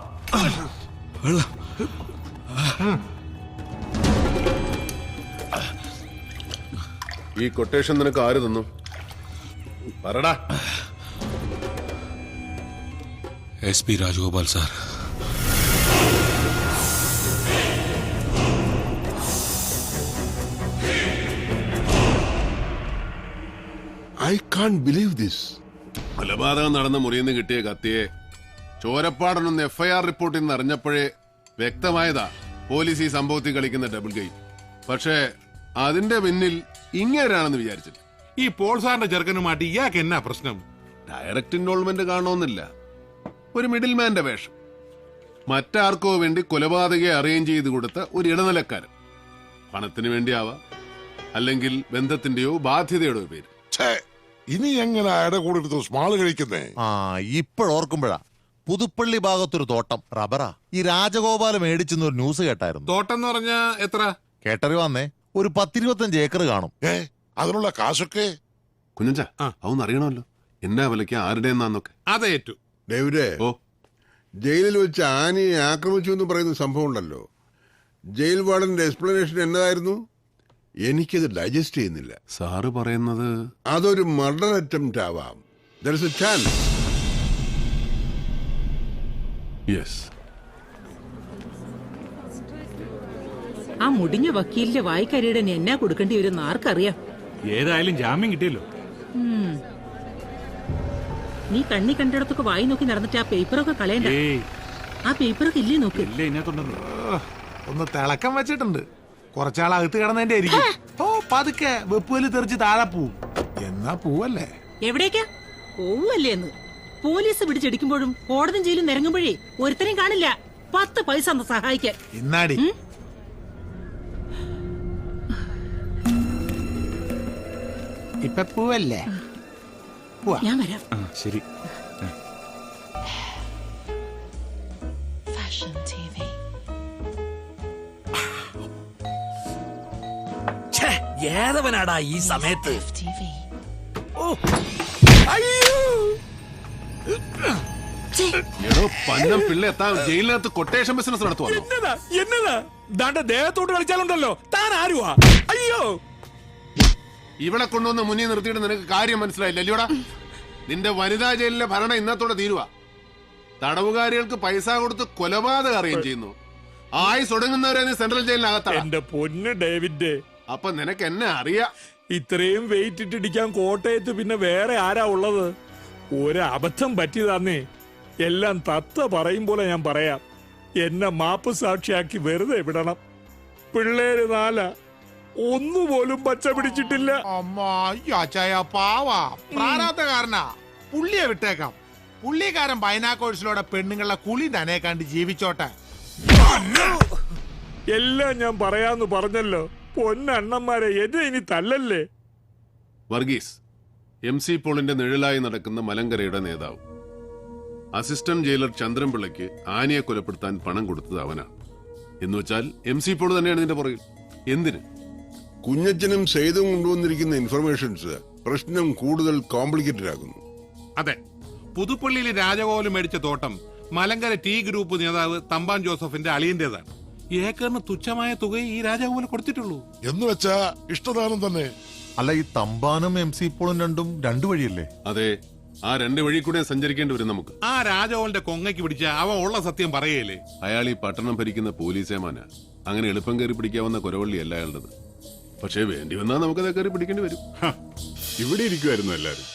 ഈ കൊട്ടേഷൻ നിനക്ക് ആര് തന്നു? പറടാ. SP Rajagopal sir. I can't believe this. കൊലപാതകം നടന്ന മുറിയിൽ നിന്ന് കിട്ടിയ കത്തിയെ ചോരപ്പാടനൊന്ന് FIR റിപ്പോർട്ടിൽ നിന്ന് അറിഞ്ഞപ്പോഴേ വ്യക്തമായതാ പോലീസ് ഈ സംഭവത്തിൽ കളിക്കുന്ന ഡബിൾ ഗെയിം. പക്ഷേ അതിന്റെ പിന്നിൽ ഇങ്ങനെയാണെന്ന് വിചാരിച്ചില്ല. ഈ പോൾ സാറിന്റെ ചെറുക്കനുമായിട്ട് ഇയാൾക്ക് എന്നാ പ്രശ്നം? ഡയറക്റ്റ് ഇൻവോൾവ്മെന്റ് കാണണമെന്നില്ല, ഒരു മിഡിൽ മാന്റെ വേഷം. മറ്റാർക്കോ വേണ്ടി കൊലപാതകയെ അറേഞ്ച് ചെയ്ത് കൊടുത്ത ഒരു ഇടനിലക്കാരൻ. പണത്തിന് വേണ്ടിയാവാം, അല്ലെങ്കിൽ ബന്ധത്തിന്റെയോ ബാധ്യതയുടെയോ പേര്. ഇനി എങ്ങനെ അയാളുടെ കൂടെ എടുത്ത് സ്മാള് കഴിക്കുന്നേ? ആ ഇപ്പോഴോർക്കുമ്പോഴാ പുതുപ്പള്ളി ഭാഗത്തൊരു തോട്ടം റബ്ബറാ ഈ രാജഗോപാല മേടിച്ചെന്നൊരു ന്യൂസ് കേട്ടായിരുന്നു. തോട്ടം എന്ന് പറഞ്ഞാ എത്ര? കേട്ടറിവാന്നേ ഒരു 10-25 ഏക്കർ കാണും. അതിനുള്ള കാശൊക്കെ കുഞ്ഞച്ചാ അതൊന്നും അറിയണമല്ലോ, എന്നാ വിലയ്ക്ക് ആരുടെയെന്നാന്നൊക്കെ. അതേറ്റു. ഡേവിഡേ, ജയിലിൽ വെച്ച് ആനയെ ആക്രമിച്ചു എന്ന് പറയുന്ന സംഭവം ഉണ്ടല്ലോ, ജയിൽ വാർഡന്റെ എക്സ്പ്ലനേഷൻ എന്നതായിരുന്നു? എനിക്കത് ഡൈജസ്റ്റ് ചെയ്യുന്നില്ല. സാറ് പറയുന്നത് അതൊരു മർഡർ അറ്റംപ്റ്റ് ആവാം. There is a chance. Yes. ആ മുടിഞ്ഞ വക്കീലിന്റെ വായിക്കരിയുടെ എന്നാ കൊടുക്കേണ്ടി വരും ആർക്കറിയാം. ഏതായാലും ജാമ്യം കിട്ടിയല്ലോ. നീ കണ്ണി കണ്ടിടത്തൊക്കെ വായി നോക്കി നടന്നിട്ട് ആ പേപ്പറൊക്കെ കളയണ്ട. ആ പേപ്പറൊക്കെ ഇല്ലേ നോക്ക്. ഒന്ന് തിളക്കം വെച്ചിട്ടുണ്ട്. കുറച്ചാളകത്ത് കിടന്നതിന്റെ ആയിരിക്കും. ഓ പതുക്കെ വെപ്പുവല് തെറിച്ച് താഴെ പോവും. എന്നാ പൂവല്ലേ? എവിടേക്കാ പോവല്ലേ എന്ന്? പോലീസ് പിടിച്ചെടുക്കുമ്പോഴും കോടതിയും ജയിലും നിരങ്ങുമ്പോഴേ ഒരുത്തരെയും കാണില്ല 10 പൈസ ഒന്ന് സഹായിക്കാൻ. ഇന്നാടി ഇപ്പൊ പൂവല്ലേ? ഞാൻ വരാം. ശരി. ഏതവനാടാ ഈ സമയത്ത്? പിള്ളേ ജയിലിനകത്ത് കൊട്ടേഷൻ ബിസിനസ് നടത്തുവാണോ? എന്നതാ ദാണ്ട ദേഹത്തോട്ട് കളിച്ചാലുണ്ടല്ലോ. താൻ ആരുവാ? അയ്യോ, ഇവിടെ കൊണ്ടുവന്ന് മുന്നിൽ നിർത്തിയിട്ട് നിനക്ക് കാര്യം മനസ്സിലായില്ല അല്ലയോടാ? നിന്റെ വനിതാ ജയിലിലെ ഭരണം ഇന്നത്തോടെ തീരുവാ. തടവുകാരികൾക്ക് പൈസ കൊടുത്ത് കൊലപാതകം അറിയുകയും ചെയ്യുന്നു. ആയുസ് ഒടുങ്ങുന്നവരെ നീ സെൻട്രൽ ജയിലിനകത്താണ്. എന്റെ പൊന്ന് ഡേവിഡ്, അപ്പൊ നിനക്ക് എന്നെ അറിയാം. ഇത്രയും വെയിറ്റ് ഇട്ടിടിക്കാൻ കോട്ടയത്ത് പിന്നെ വേറെ ആരാ ഉള്ളത്? ഒരബദ്ധം പറ്റിയതാന്നേ. എല്ലാം തത്ത പറയും പോലെ ഞാൻ പറയാം. എന്നെ മാപ്പ് സാക്ഷിയാക്കി വെറുതെ വിടണം. പിള്ളേര് 4 ഒന്നുപോലും പച്ച പിടിച്ചിട്ടില്ല. പാവാ പ്രാരാബ്ധകാരനാ. പുള്ളിയെ വിട്ടേക്കാം. പുള്ളിക്കാരൻ ബൈനാക്കോഴ്സിലൂടെ പെണ്ണുങ്ങളെ കുളി തന്നെ കണ്ട് ജീവിച്ചോട്ടെ. എല്ലാം ഞാൻ പറയാന്ന് പറഞ്ഞല്ലോ. പൊന്നണ്ണന്മാരെ എന്നെ ഇനി തല്ലല്ലേ. വർഗീസ് MC പോളിന്റെ നിഴലായി നടക്കുന്ന മലങ്കരയുടെ നേതാവ്. അസിസ്റ്റന്റ് ജയിലർ ചന്ദ്രൻപിള്ളയ്ക്ക് ആനയെ കൊലപ്പെടുത്താൻ പണം കൊടുത്തത് അവനാണ്. എന്നുവെച്ചാൽ MC പോൾ തന്നെയാണ് ഇതിന്റെ പുറകിൽ. എന്തിന്? കുഞ്ഞച്ചനും സെയ്തും കൊണ്ടുവന്നിരിക്കുന്ന ഇൻഫർമേഷൻസ് പ്രശ്നം കൂടുതൽ കോംപ്ലിക്കേറ്റഡ് ആകുന്നു. അതെ, പുതുപ്പള്ളിയിൽ രാജഗോപാലൻ മേടിച്ച തോട്ടം മലങ്കര ടി ഗ്രൂപ്പ് നേതാവ് തമ്പാൻ ജോസഫിന്റെ അളിയന്റേതാണ്. ഏക്കറിന് തുച്ഛമായ തുക ഈ രാജഗോപാലൻ കൊടുത്തിട്ടുള്ളൂ. എന്ന് വെച്ചാ ഇഷ്ടദാനം തന്നെ. അല്ല, ഈ തമ്പാനും MC പോളും രണ്ടും 2 വഴിയല്ലേ? അതെ, ആ 2 വഴി കൂടെ സഞ്ചരിക്കേണ്ടി വരും നമുക്ക്. ആ രാജഗോപാലന്റെ കൊങ്ങയ്ക്ക് പിടിച്ച അവ ഉള്ള സത്യം പറയല്ലേ? അയാൾ ഈ പട്ടണം ഭരിക്കുന്ന പോലീസേമാന. അങ്ങനെ എളുപ്പം കയറി പിടിക്കാവുന്ന കുരവള്ളി അല്ല അയാളുടേത്. പക്ഷേ വേണ്ടി വന്നാൽ നമുക്കത് കയറി പിടിക്കേണ്ടി വരും. ഇവിടെ ഇരിക്കുമായിരുന്നു എല്ലാരും.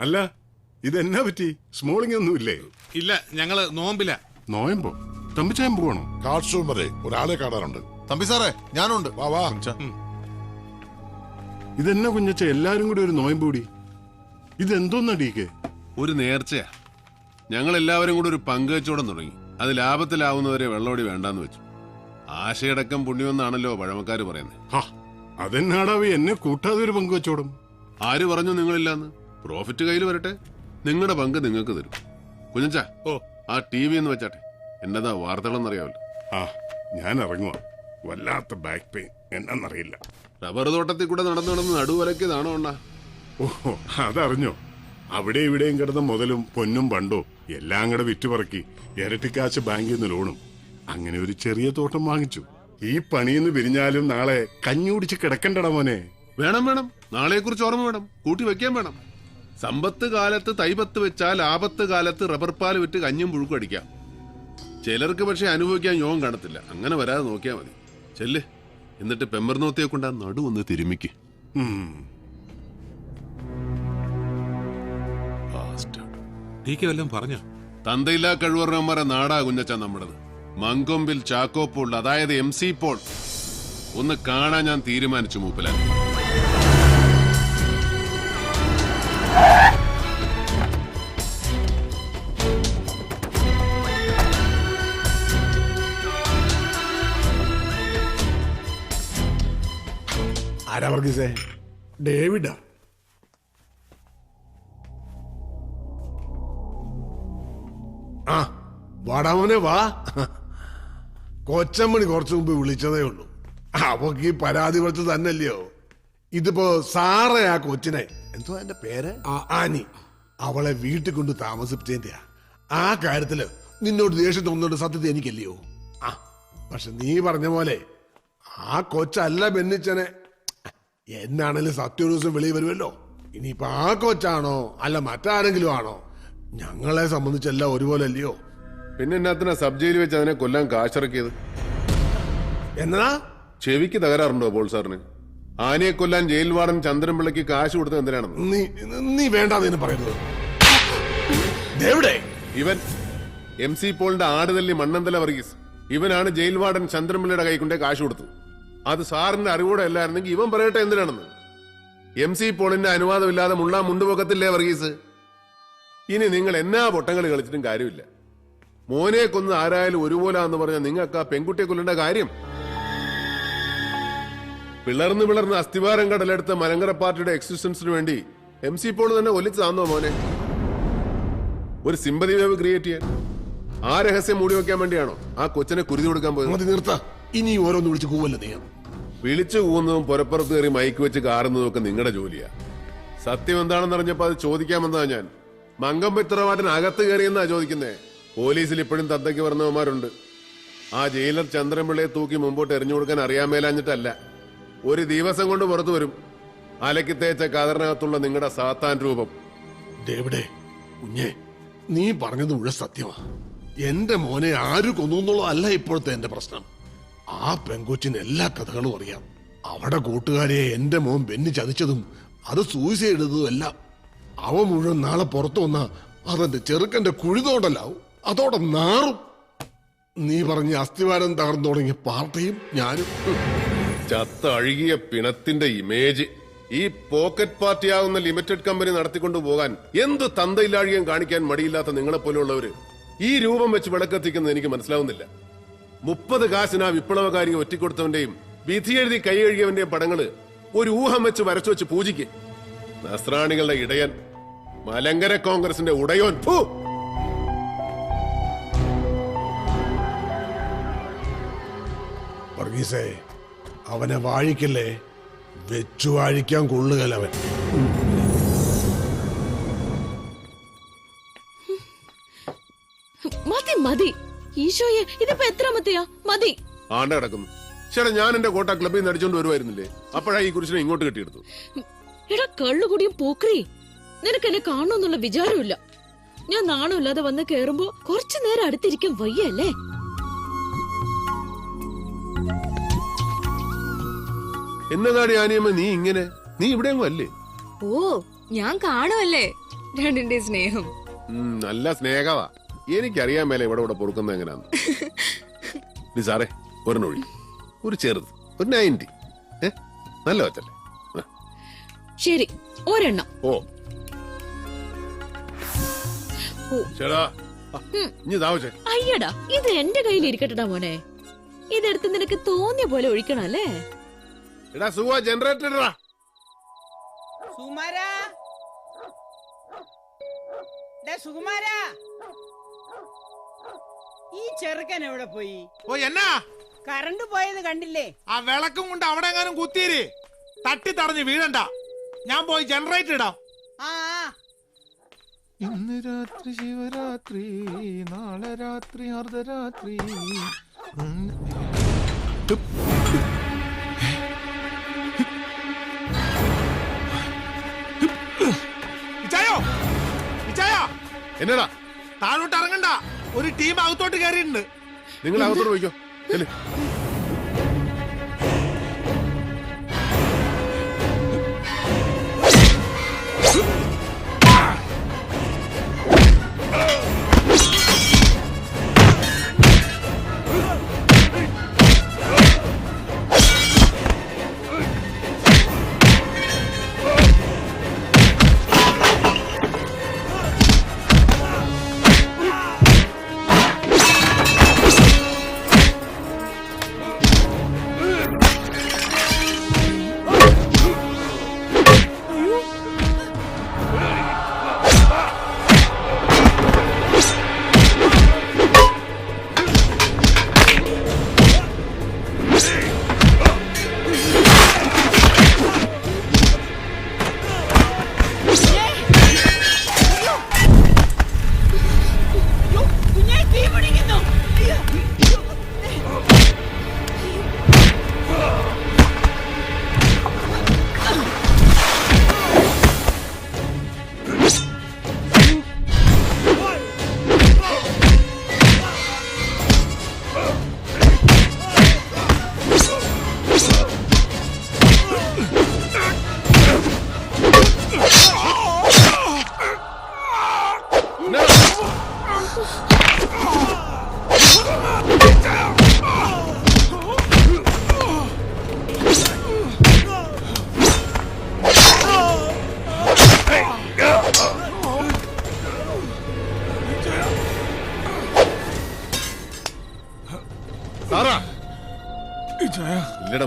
അല്ല, ഇതെന്നാ പറ്റി? സ്മോളിംഗ് ഒന്നുമില്ലേ? ഇല്ല, ഞങ്ങള് നോമ്പില്ല. നോയമ്പോ? തമ്പിച്ചായം പോകണോ? കാർഷവും വരെ ഒരാളെ കാണാറുണ്ട്. തമ്പി സാറേ, ഞാനുണ്ട്. വാ വാ. ഇതെന്നാ കുഞ്ഞച്ച എല്ലാരും കൂടി ഒരു നോയമ്പ് കൂടി? ഇതെന്തോന്നാ ഡീക്കെ? ഒരു നേർച്ചയാ. ഞങ്ങൾ എല്ലാവരും കൂടി ഒരു പങ്കുവെച്ചോടം തുടങ്ങി. അത് ലാഭത്തിലാവുന്നവരെ വെള്ളോടി വേണ്ടാന്ന് വെച്ചു. ആശയടക്കം പുണ്യമെന്നാണല്ലോ പഴമക്കാര് പറയുന്നത്. അതെന്നാടാവി എന്നെ കൂട്ടാതെ ഒരു പങ്കുവെച്ചോടും? ആര് പറഞ്ഞു നിങ്ങളില്ലാന്ന്? പ്രോഫിറ്റ് കയ്യിൽ വരട്ടെ, നിങ്ങളുടെ പങ്ക് നിങ്ങൾക്ക് തരും. കുഞ്ഞച്ചാ, ആ TV എന്ന് വെച്ചാട്ടെ. എന്നതാ വാർത്തകളെന്നറിയാമല്ലോ. ഞാൻ ഇറങ്ങുക. വല്ലാത്ത ബാക്ക് പെയിൻ, എന്നറിയില്ല. റബ്ബർ തോട്ടത്തിൽ കൂടെ നടന്നു നടന്ന് നടുവലക്കിയതാണോ അണ്ണാ? ഓഹോ, അതറിഞ്ഞോ? അവിടെ ഇവിടെയും കിടന്ന മുതലും പൊന്നും പണ്ടോ എല്ലാം കൂടെ വിറ്റുപറക്കി ഇരട്ടിക്കാശ് ബാങ്കിൽ നിന്ന് ലോണും അങ്ങനെ ഒരു ചെറിയ തോട്ടം വാങ്ങിച്ചു. ഈ പണിയെന്ന് പിരിഞ്ഞാലും നാളെ കഞ്ഞി കുടിച്ച് കിടക്കണ്ടടാ മോനെ. വേണം വേണം, നാളെ കുറിച്ച് ഓർമ്മ വേണം, കൂട്ടി വെക്കാൻ വേണം. സമ്പത്ത് കാലത്ത് തൈപത്ത് വെച്ചാൽ ആപത്ത് കാലത്ത് റബ്ബർ പാൽ വിറ്റ് കഞ്ഞും പുഴുക്കും അടിക്കാം. ചിലർക്ക് പക്ഷെ അനുഭവിക്കാൻ യോഗം കാണത്തില്ല. അങ്ങനെ വരാതെ നോക്കിയാൽ മതി. ചെല്ല്, എന്നിട്ട് പെമ്പർനോത്തിയെ കൊണ്ട് ആ നടു ഒന്ന് തിരുമിക്ക്. വല്ലതും പറഞ്ഞോ? തന്തയില്ലാ കഴിവറന്മാരെ നാടാ കുഞ്ഞച്ച നമ്മുടേത്. മങ്കൊമ്പിൽ ചാക്കോ പോൾ, അതായത് MC പോൾ ഒന്ന് കാണാൻ ഞാൻ തീരുമാനിച്ചു മൂപ്പല. ആരാ വർഗീസേ? ഡേവിഡാ? ആ വാടാമോനെ വാ. കൊച്ചമ്മണി കുറച്ചു മുമ്പ് വിളിച്ചതേ ഉള്ളൂ. അവക്ക് ഈ പരാതി കുറച്ച് തന്നെയല്ലയോ. ഇതിപ്പോ സാറേ ആ കൊച്ചിനെ, എന്തോ എന്റെ പേര്, ആനി, അവളെ വീട്ടിൽ കൊണ്ട് താമസിപ്പിച്ചതിന്റെയാ. ആ കാര്യത്തില് നിന്നോട് ദേഷ്യം തോന്നുന്നോണ്ട് സത്യത്തെ എനിക്കല്ലയോ. ആ പക്ഷെ നീ പറഞ്ഞ പോലെ ആ കൊച്ചല്ല ബെന്നിച്ചനെ. എന്നാണേലും സത്യ ഒരു ദിവസം വെളിയിൽ വരുമല്ലോ. ഇനിയിപ്പൊ ആ കൊച്ചാണോ അല്ല മറ്റാരെങ്കിലും ആണോ, ഞങ്ങളെ സംബന്ധിച്ചെല്ലാം ഒരുപോലെ അല്ലയോ. പിന്നെ എന്നാത്തിനാ സബ് ജയിലിൽ വെച്ച് അതിനെ കൊല്ലാൻ കാശിറക്കിയത്? എന്നാ ചെവിക്ക് തകരാറുണ്ടോ പോൾ സാറിന്? ആനയെ കൊല്ലാൻ ജയിൽ വാർഡൻ ചന്ദ്രൻപിള്ളയ്ക്ക് കാശ് കൊടുത്തത് എന്തിനാണെന്ന് നീ വേണ്ടാന്ന് പറയുന്നത്. ഇവൻ MC പോളിന്റെ ആടുതല്ലി മണ്ണന്തല വർഗീസ്. ഇവനാണ് ജയിൽ വാർഡൻ ചന്ദ്രൻപിള്ളയുടെ കൈക്കൊണ്ടേ കാശ് കൊടുത്തത്. അത് സാറിന്റെ അറിവോടെ അല്ലായിരുന്നെങ്കിൽ ഇവൻ പറയട്ടെ എന്തിനാണെന്ന്. MC പോളിന്റെ അനുവാദമില്ലാതെ മുള്ളാൻ മുണ്ടുപൊക്കത്തില്ലേ വർഗീസ്? ഇനി നിങ്ങൾ എന്നാ പൊട്ടങ്ങൾ കളിച്ചിട്ടും കാര്യമില്ല. മോനെ കൊന്ന് ആരായാലും ഒരുപോലാന്ന് പറഞ്ഞാൽ നിങ്ങൾക്ക് ആ പെൺകുട്ടിയെ കൊല്ലേണ്ട കാര്യം. പിളർന്ന് അസ്ഥിവാരം കടലെടുത്ത മലങ്കര പാർട്ടിയുടെ എക്സിസ്റ്റൻസിന് വേണ്ടി MC പോൾ തന്നെ ഒലിച്ചതാന്നോ മോനെ? ഒരു സിമ്പതി വേവ് ക്രിയേറ്റ് ചെയ്യാൻ, ആ രഹസ്യം മൂടി വെക്കാൻ വേണ്ടിയാണോ ആ കൊച്ചിനെ കുരുതി കൊടുക്കാൻ പോയത്? ഇനി ഓരോന്ന് വിളിച്ചു കൂവല്ല നീ. വിളിച്ചു കൂവുന്നതും പുറപ്പുറത്ത് കയറി മൈക്ക് വെച്ച് കാറുന്നതും ഒക്കെ നിങ്ങളുടെ ജോലിയാ. സത്യം എന്താണെന്ന് അറിഞ്ഞപ്പോ അത് ചോദിക്കാമെന്നാ ഞാൻ. മങ്കമ്പിത്രവാട്ടിനകത്ത് കയറിയെന്നാ ചോദിക്കുന്നേ. പോലീസിൽ ഇപ്പോഴും തത്തയ്ക്ക് പറഞ്ഞവന്മാരുണ്ട്. ആ ജയിലർ ചന്ദ്രൻപിള്ളയെ തൂക്കി മുമ്പോട്ട് എറിഞ്ഞു കൊടുക്കാൻ അറിയാൻ മേലാഞ്ഞിട്ടല്ല. ഒരു ദിവസം കൊണ്ട് പുറത്തു വരും അലക്കി തേച്ച കതറിനകത്തുള്ള നിങ്ങളുടെ സാത്താൻ രൂപം. ദേവിടെ കുഞ്ഞെ, നീ പറഞ്ഞത് മുഴുവൻ സത്യമാ. എന്റെ മോനെ ആര് കൊന്നുള്ളതല്ല ഇപ്പോഴത്തെ എന്റെ പ്രശ്നം. ആ പെങ്കൊച്ചിന് എല്ലാ കഥകളും അറിയാം. അവിടെ കൂട്ടുകാരെ എന്റെ മോൻ ബെന്നി ചതിച്ചതും അത് സൂയിസൈഡ് ചെയ്തതും എല്ലാം. അവ മുഴുവൻ നാളെ പുറത്തു വന്ന അതെന്റെ ചെറുക്കന്റെ കുഴിതോണ്ടല്ലാവും. അതോടെ നാറും. നീ പറഞ്ഞ അസ്ഥിവാരം തകർന്നു തുടങ്ങിയ പാർട്ടിയും ഞാനും. ചത്ത അഴുകിയ പിണത്തിന്റെ ഇമേജ് ഈ പോക്കറ്റ് പാർട്ടിയാവുന്ന ലിമിറ്റഡ് കമ്പനി നടത്തിക്കൊണ്ടു പോകാൻ എന്ത് തന്തയില്ലാഴികം കാണിക്കാൻ മടിയില്ലാത്ത നിങ്ങളെപ്പോലുള്ളവര് ഈ രൂപം വെച്ച് വിളക്കെത്തിക്കുന്നത് എനിക്ക് മനസ്സിലാവുന്നില്ല. 30 കാശിന് ആ വിപ്ലവകാരിയെ ഒറ്റിക്കൊടുത്തവന്റെയും വിധി എഴുതി കൈ കഴുകിയവന്റെയും പടങ്ങള് ഒരു ഊഹം വെച്ച് വരച്ചു വെച്ച് പൂജിക്ക്. നസ്രാണികളുടെ ഇടയൻ, മലങ്കര കോൺഗ്രസിന്റെ ഉടയോൻ. വർഗീസേ, അവനെ വാഴിക്കല്ലേ, വെച്ചു വാഴിക്കാൻ കൊള്ളുകലവൻ. മതി മതി ഈശോയെ, ഇതിപ്പോ എത്രാമത്തെയാ? മതി. ആണ്ട കിടക്കുന്നു. ചേട്ടാ, ഞാൻ എന്റെ കോട്ട ക്ലബിൽ നിന്ന് അടിച്ചോണ്ട് വരുമായിരുന്നില്ലേ? അപ്പോഴാ ഈ കുരിശിനെ ഇങ്ങോട്ട് കെട്ടിയെടുത്തു. എടാ കള്ളുകൂടിയും പോക്കറി, നിനക്ക് എന്നെ കാണണമെന്നുള്ള വിചാരമില്ല. ഞാൻ നാണമില്ലാതെ വന്ന് കേറുമ്പോ കുറച്ചു നേരം അടുത്തിരിക്കാൻ വയ്യല്ലേ? എന്നതാടി ആനിയമ്മ നീ ഇങ്ങനെ? നീ ഇവിടെ അല്ലേ? ഓ, ഞാൻ കാണുമല്ലേ രണ്ടിന്റെ സ്നേഹം. നല്ല സ്നേഹവാ. എനിക്കറിയാൻ മേലെ ഇവിടെ ഇവിടെ പൊറുക്കുന്നത് എങ്ങനെയാന്ന്. സാറേ, ഒരെണ്ണൊഴി, ഒരു ചെറുത്, ഒരു 90. നല്ല വച്ചല്ലേ? ശരി, ഒരെണ്ണം. ഓ ചേടാ, ഇനി താമസേ. അയ്യടാ, ഇത് എന്റെ കയ്യിൽ ഇരിക്കട്ടടാ മോനെ. ഇതെടുത്ത് നിനക്ക് തോന്നിയ പോലെ ഒഴിക്കണം അല്ലേ? എടാ സുഖ, ജനറേറ്റർ സുകുമാരാ, ഈ ചെറുക്കൻ എവിടെ പോയി? ഓ, എന്നാ കറണ്ട് പോയത് കണ്ടില്ലേ? ആ വിളക്കും കൊണ്ട് അവിടെ എങ്ങാനും കുത്തിയിര്. തട്ടി തടഞ്ഞ് വീഴണ്ട. ഞാൻ പോയി ജനറേറ്റർ ഇടാം. ഇന്ന് രാത്രി ശിവരാത്രി, നാളെ രാത്രി അർദ്ധരാത്രി. എന്നടാ? താഴോട്ട് ഇറങ്ങണ്ട, ഒരു ടീം അകത്തോട്ട് കയറിയിട്ടുണ്ട്. നിങ്ങൾ അകത്തോട്ട് പോയിക്കോ.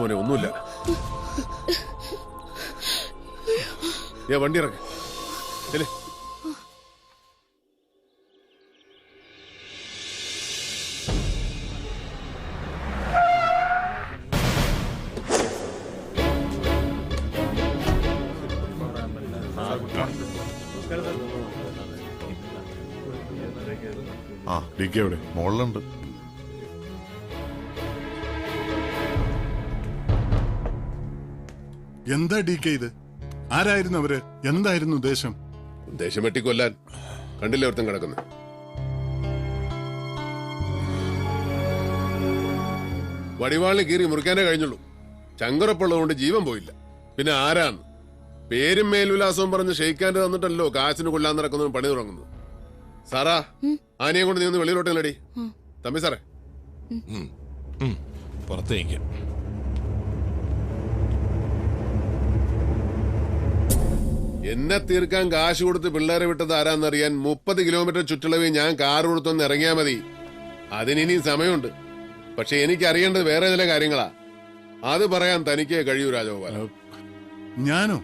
മോനെ, ഒന്നുമില്ല. വണ്ടി ഇറങ്ങ. ആ ഡി കെ എവിടെ? മോളിലുണ്ട്. എന്താ ഡി കെ ഇത്? ആരായിരുന്നു അവര്? എന്തായിരുന്നു ഉദ്ദേശം? ഉദ്ദേശം വെട്ടിക്കൊല്ലാൻ. കണ്ടില്ലേ ഒരുത്തം കിടക്കുന്നത്? വടിവാളിന് കീറി മുറിക്കാനേ കഴിഞ്ഞുള്ളൂ. ചങ്കുറപ്പുള്ളതുകൊണ്ട് ജീവൻ പോയില്ല. പിന്നെ ആരാന്ന്? പേരും മേൽവിലാസവും പറഞ്ഞ് ഷെയ്ക്കാൻ്റെ തന്നിട്ടല്ലോ കാശിന് കൊല്ലാൻ നടക്കുന്നതും പണി തുടങ്ങുന്നത്. സാറാ, ആനയെ കൊണ്ട് നീ ഒന്ന് വെളിയിലോട്ടേടി. തമ്പി സാറേ, പുറത്തേക്ക്. എന്നെ തീർക്കാൻ കാശ് കൊടുത്ത് പിള്ളേരെ വിട്ടത് ആരാന്നറിയാൻ 30 കിലോമീറ്റർ ചുറ്റളവിൽ ഞാൻ കാർ കൊടുത്തൊന്ന് ഇറങ്ങിയാ മതി. അതിനി സമയമുണ്ട്. പക്ഷെ എനിക്ക് അറിയേണ്ടത് വേറെ ചില കാര്യങ്ങളാ. അത് പറയാൻ തനിക്കേ കഴിയൂ രാജഗോപാല. ഞാനോ?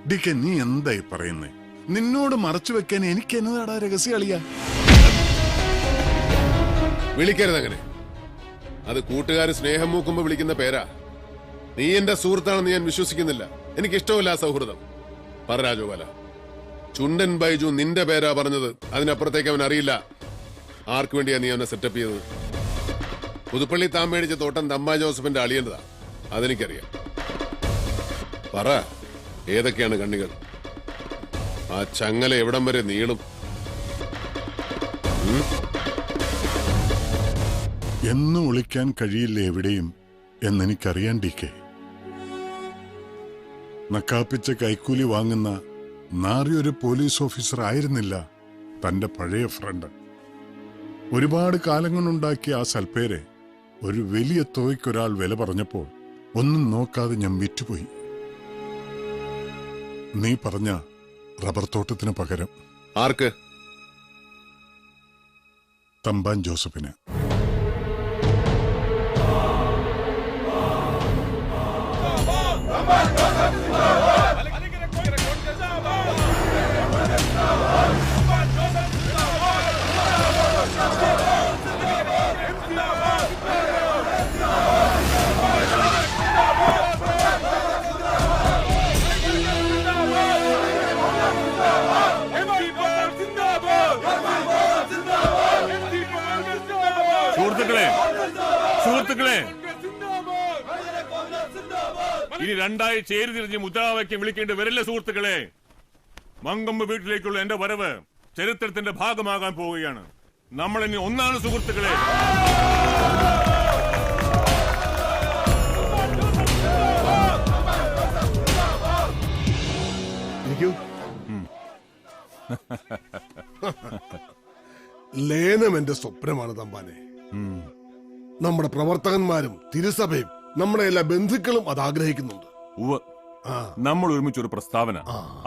ഡി കെ, നീ എന്തായി പറയുന്നേ? നിന്നോട് മറച്ചു വെക്കാൻ എനിക്ക് എന്നതാടാ രഹസ്യ കളിയാ? വിളിക്കരുത് അങ്ങനെ. അത് കൂട്ടുകാർ സ്നേഹം മൂക്കുമ്പോ വിളിക്കുന്ന പേരാ. നീ എന്റെ സുഹൃത്താണെന്ന് ഞാൻ വിശ്വസിക്കുന്നില്ല. എനിക്കിഷ്ടമില്ല ആ സൗഹൃദം. പറ രാജഗോപാല, ചുണ്ടൻ ബൈജു നിന്റെ പേരാ പറഞ്ഞത്. അതിനപ്പുറത്തേക്ക് അവൻ അറിയില്ല. ആർക്കു വേണ്ടിയാ നീ അവനെ സെറ്റപ്പ് ചെയ്തത്? പുതുപ്പള്ളി താൻ മേടിച്ച തോട്ടം തമ്പാ ജോസഫിന്റെ അളിയേണ്ടതാ. അതെനിക്കറിയാം. പറ, ഏതൊക്കെയാണ് കണ്ണികൾ? ആ ചങ്ങല എവിടം വരെ നീളും? എന്നും ഒളിക്കാൻ കഴിയില്ല എവിടെയും എന്നെനിക്കറിയാൻ ഡി കെ. നക്കാപ്പിച്ച കൈക്കൂലി വാങ്ങുന്ന നാറിയൊരു പോലീസ് ഓഫീസർ ആയിരുന്നില്ല തന്റെ പഴയ ഫ്രണ്ട്. ഒരുപാട് കാലം കൊണ്ടുണ്ടാക്കിയ ആ സൽപ്പേരെ ഒരു വലിയ തുകയ്ക്കൊരാൾ വില പറഞ്ഞപ്പോൾ ഒന്നും നോക്കാതെ ഞാൻ വിറ്റുപോയി. നീ പറഞ്ഞ റബ്ബർ തോട്ടത്തിന് പകരം. ആർക്ക്? തമ്പാൻ ജോസഫിന്. സുഹൃത്തുക്കളെ, ഇനി രണ്ടായി ചേരി തിരിഞ്ഞ് മുദ്രാവാക്യം വിളിക്കേണ്ടി വരില്ല സുഹൃത്തുക്കളെ. മങ്കമ്പ് വീട്ടിലേക്കുള്ള എന്റെ വരവ് ചരിത്രത്തിന്റെ ഭാഗമാകാൻ പോവുകയാണ്. നമ്മൾ ഇനി ഒന്നാണ് സുഹൃത്തുക്കളെ. ലേനം എന്റെ സ്വപ്നമാണ് തമ്പാനെ. നമ്മുടെ പ്രവർത്തകന്മാരും തിരുസഭയും നമ്മുടെ എല്ലാ ബന്ധുക്കളും അത് ആഗ്രഹിക്കുന്നുണ്ട്. നമ്മൾ ഒരുമിച്ചൊരു പ്രസ്താവന,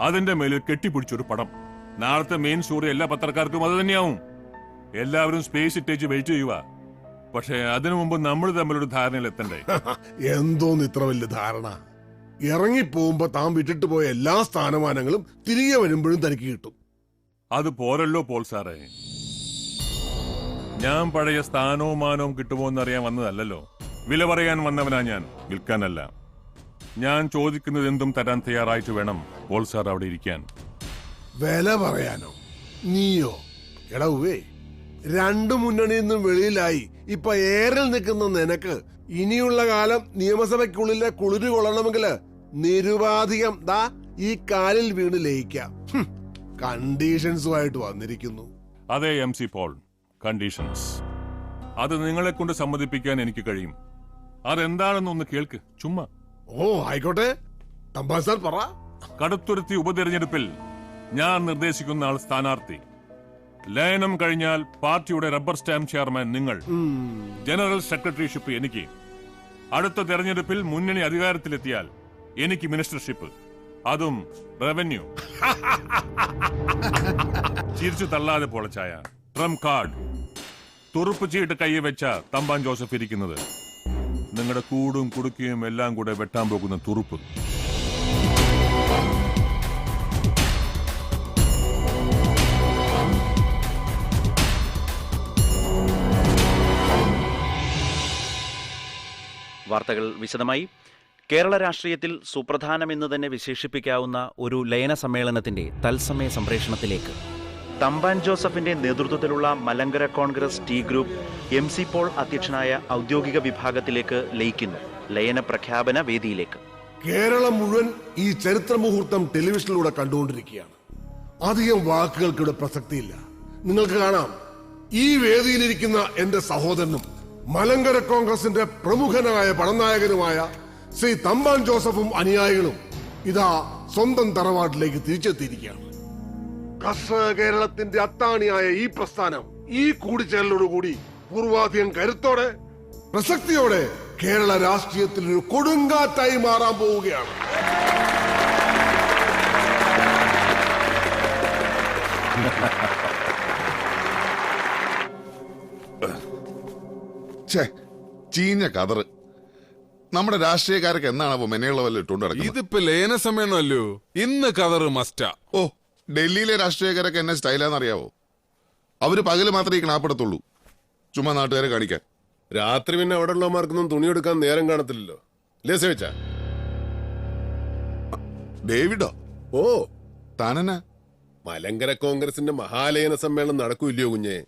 അതിന്റെ മേലിൽ കെട്ടിപ്പിടിച്ചൊരു പടം. നാളത്തെ മെയിൻ സ്റ്റോറി എല്ലാ പത്രക്കാർക്കും അത് തന്നെയാവും. എല്ലാവരും സ്പേസ് ഇട്ടേച്ച് വെയിറ്റ് ചെയ്യുക. പക്ഷെ അതിനു മുമ്പ് നമ്മൾ തമ്മിലൊരു ധാരണയിൽ എത്തണ്ടേ? എന്തോന്ന് ഇത്ര വലിയ ധാരണ? ഇറങ്ങിപ്പോകുമ്പോ താൻ വിട്ടിട്ട് പോയ എല്ലാ സ്ഥാനമാനങ്ങളും തിരികെ വരുമ്പോഴും തനിക്ക് കിട്ടും. അത് പോരല്ലോ പോൾ സാറേ. ഞാൻ പഴയ സ്ഥാനവും മാനവും കിട്ടുമോ എന്നറിയാൻ വന്നതല്ലോ. വില പറയാൻ വന്നവനാ ഞാൻ, വിൽക്കാനല്ല. ഞാൻ ചോദിക്കുന്നത് എന്തും തരാൻ തയ്യാറായിട്ട് വേണം പോൾ സാർ അവിടെ ഇരിക്കാൻ. വില പറയാനോ? നീയോ? എടവേ, രണ്ടു മുന്നണിയിൽ നിന്നും വെളിയിലായി ഇപ്പൊ ഏറിൽ നിൽക്കുന്ന നിനക്ക് ഇനിയുള്ള കാലം നിയമസഭയ്ക്കുള്ളിലെ കുളിര് കൊള്ളണമെങ്കിൽ നിരുപാധികം ഈ കാലിൽ വീണ് ലയിക്കാം. കണ്ടീഷൻസുമായിട്ട് വന്നിരിക്കുന്നു. അതെ എം സി പോൾ, കണ്ടീഷൻസ്. അത് നിങ്ങളെ കൊണ്ട് സമ്മതിപ്പിക്കാൻ എനിക്ക് കഴിയും. അതെന്താണെന്നൊന്ന് കേൾക്ക്, ചുമ്മാ. ഓ ആയിക്കോട്ടെ, സാർ പറ. കടുത്തുരുത്തി ഉപതെരഞ്ഞെടുപ്പിൽ ഞാൻ നിർദ്ദേശിക്കുന്ന ആൾ സ്ഥാനാർത്ഥി. ലയനം കഴിഞ്ഞാൽ പാർട്ടിയുടെ റബ്ബർ സ്റ്റാമ്പ് ചെയർമാൻ നിങ്ങൾ, ജനറൽ സെക്രട്ടറിഷിപ്പ് എനിക്ക്. അടുത്ത തെരഞ്ഞെടുപ്പിൽ മുന്നണി അധികാരത്തിലെത്തിയാൽ എനിക്ക് മിനിസ്റ്റർഷിപ്പ്, അതും റവന്യൂ. ചിരിച്ചു തള്ളാതെ പൊളച്ചായ ട്രംപ് കാർഡ്, തുറുപ്പ് ചീട്ട് കൈ വെച്ച തമ്പാൻ ജോസഫ് ഇരിക്കുന്നത്. നിങ്ങളുടെ കൂടും കുടുക്കിയും എല്ലാം കൂടെ വെട്ടാൻ പോകുന്ന തുറുപ്പ്. വാർത്തകൾ വിശദമായി. കേരള രാഷ്ട്രീയത്തിൽ സുപ്രധാനമെന്ന് തന്നെ വിശേഷിപ്പിക്കാവുന്ന ഒരു ലയന സമ്മേളനത്തിന്റെ തത്സമയ സംപ്രേഷണത്തിലേക്ക് തമ്പാൻ ജോസഫിന്റെ നേതൃത്വത്തിലുള്ള Malankara Congress T group MC Paul അധ്യക്ഷനായ ഔദ്യോഗിക വിഭാഗത്തിലേക്ക് ലയിക്കുന്നു. ലയന പ്രഖ്യാപന വേദിയിലേക്ക് കേരളം മുഴുവൻ ഈ ചരിത്ര മുഹൂർത്തം ടെലിവിഷനിലൂടെ കണ്ടുകൊണ്ടിരിക്കുകയാണ്. അധികം വാക്കുകൾക്കിവിടെ പ്രസക്തിയില്ല. നിങ്ങൾക്ക് കാണാം, ഈ വേദിയിലിരിക്കുന്ന എന്റെ സഹോദരനും മലങ്കര കോൺഗ്രസിന്റെ പ്രമുഖനായ പടനായകനുമായ ശ്രീ തമ്പാൻ ജോസഫും അനുയായികളും ഇതാ സ്വന്തം തറവാട്ടിലേക്ക് തിരിച്ചെത്തിയിരിക്കുകയാണ്. കർഷക കേരളത്തിന്റെ അത്താണിയായ ഈ പ്രസ്ഥാനം ഈ കൂടിച്ചേരലോടുകൂടി പൂർവാധികം കരുത്തോടെ പ്രസക്തിയോടെ കേരള രാഷ്ട്രീയത്തിൽ ഒരു കൊടുങ്കാറ്റായി മാറാൻ പോവുകയാണ്. ചീഞ്ഞ കതറ്. നമ്മുടെ രാഷ്ട്രീയക്കാരൊക്കെ എന്നാണോ മെനയുള്ള വല്ല ഇട്ടുകൊണ്ട് നടക്കുന്നത്? ഇതിപ്പോ ലയന സമ്മേളനമല്ലോ, ഇന്ന് കതറ് മസ്റ്റാ. ഓ, ഡൽഹിയിലെ രാഷ്ട്രീയക്കാരൊക്കെ എന്നെ സ്റ്റൈലാന്നറിയാവോ? അവര് പകല് മാത്രമേ ഈ ക്ലാപ്പെടുത്തുള്ളൂ, ചുമ്മാ നാട്ടുകാരെ കാണിക്കാൻ. രാത്രി പിന്നെ അവിടെ ഉള്ളമാർക്കൊന്നും തുണിയെടുക്കാൻ നേരം കാണത്തില്ലല്ലോ. ലേസ ഡേവിഡോ? ഓ, താനെന്നാ? മലങ്കര കോൺഗ്രസിന്റെ മഹാലയന സമ്മേളനം നടക്കൂല്ലയോ കുഞ്ഞെ?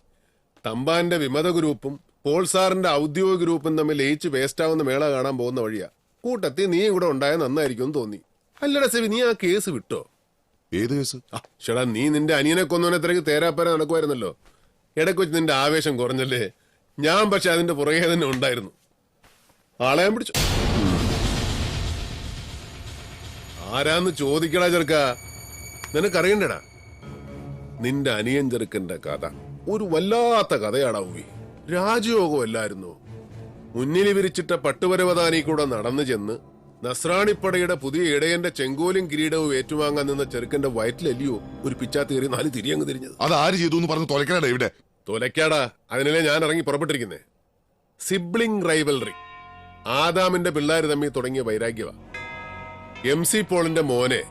തമ്പാന്റെ വിമത ഗ്രൂപ്പും പോൾസാറിന്റെ ഔദ്യോഗിക ഗ്രൂപ്പും തമ്മിൽ ലയിച്ച് വേസ്റ്റാവുന്ന മേള കാണാൻ പോകുന്ന വഴിയാ. കൂട്ടത്തിൽ നീ ഇവിടെ ഉണ്ടായ നന്നായിരിക്കും തോന്നി. അല്ലടാ സെവി, നീ ആ കേസ് വിട്ടോ? ഏത് കേസ്? ചേടാ, നീ നിന്റെ അനിയനെ കൊന്നവനെ തിരക്ക് തേരാപ്പര നടക്കുമായിരുന്നല്ലോ. ഇടയ്ക്ക് വെച്ച് നിന്റെ ആവേശം കുറഞ്ഞല്ലേ? ഞാൻ പക്ഷെ അതിന്റെ പുറകെ തന്നെ ഉണ്ടായിരുന്നു. ആളെ പിടിച്ചു. ആരാന്ന് ചോദിക്കടാ ചെറുക്ക, നിനക്കറിയണ്ടടാ. നിന്റെ അനിയൻ ചെറുക്കന്റെ കഥ ഒരു വല്ലാത്ത കഥയാടാ. പോയി രാജയോഗം അല്ലായിരുന്നു. മുന്നിൽ വിരിച്ചിട്ട പട്ടുപരവതാനി കൂടെ നടന്നു ചെന്ന് നസ്രാണിപ്പടയുടെ പുതിയ ഇടയന്റെ ചെങ്കോലും കിരീടവും ഏറ്റുവാങ്ങാൻ നിന്ന ചെറുക്കന്റെ വയറ്റിലല്ലയോ ഒരു പിച്ചാത്തി കയറി 4 തിരിയങ്ങ് തിരിഞ്ഞത്. അത് ആര് ചെയ്തു എന്ന് പറഞ്ഞ് തൊലക്കാടാ ഇവിടെ? തൊലക്കാടാ, അതിനല്ലേ ഞാൻ ഇറങ്ങി പുറപ്പെട്ടിരിക്കുന്നേ. സിബ്ലിംഗ് റൈവൽറി, ആദാമിന്റെ പിള്ളേര് തമ്മിൽ തുടങ്ങിയ വൈരാഗ്യവാ. MC പോളിന്റെ മോനെ,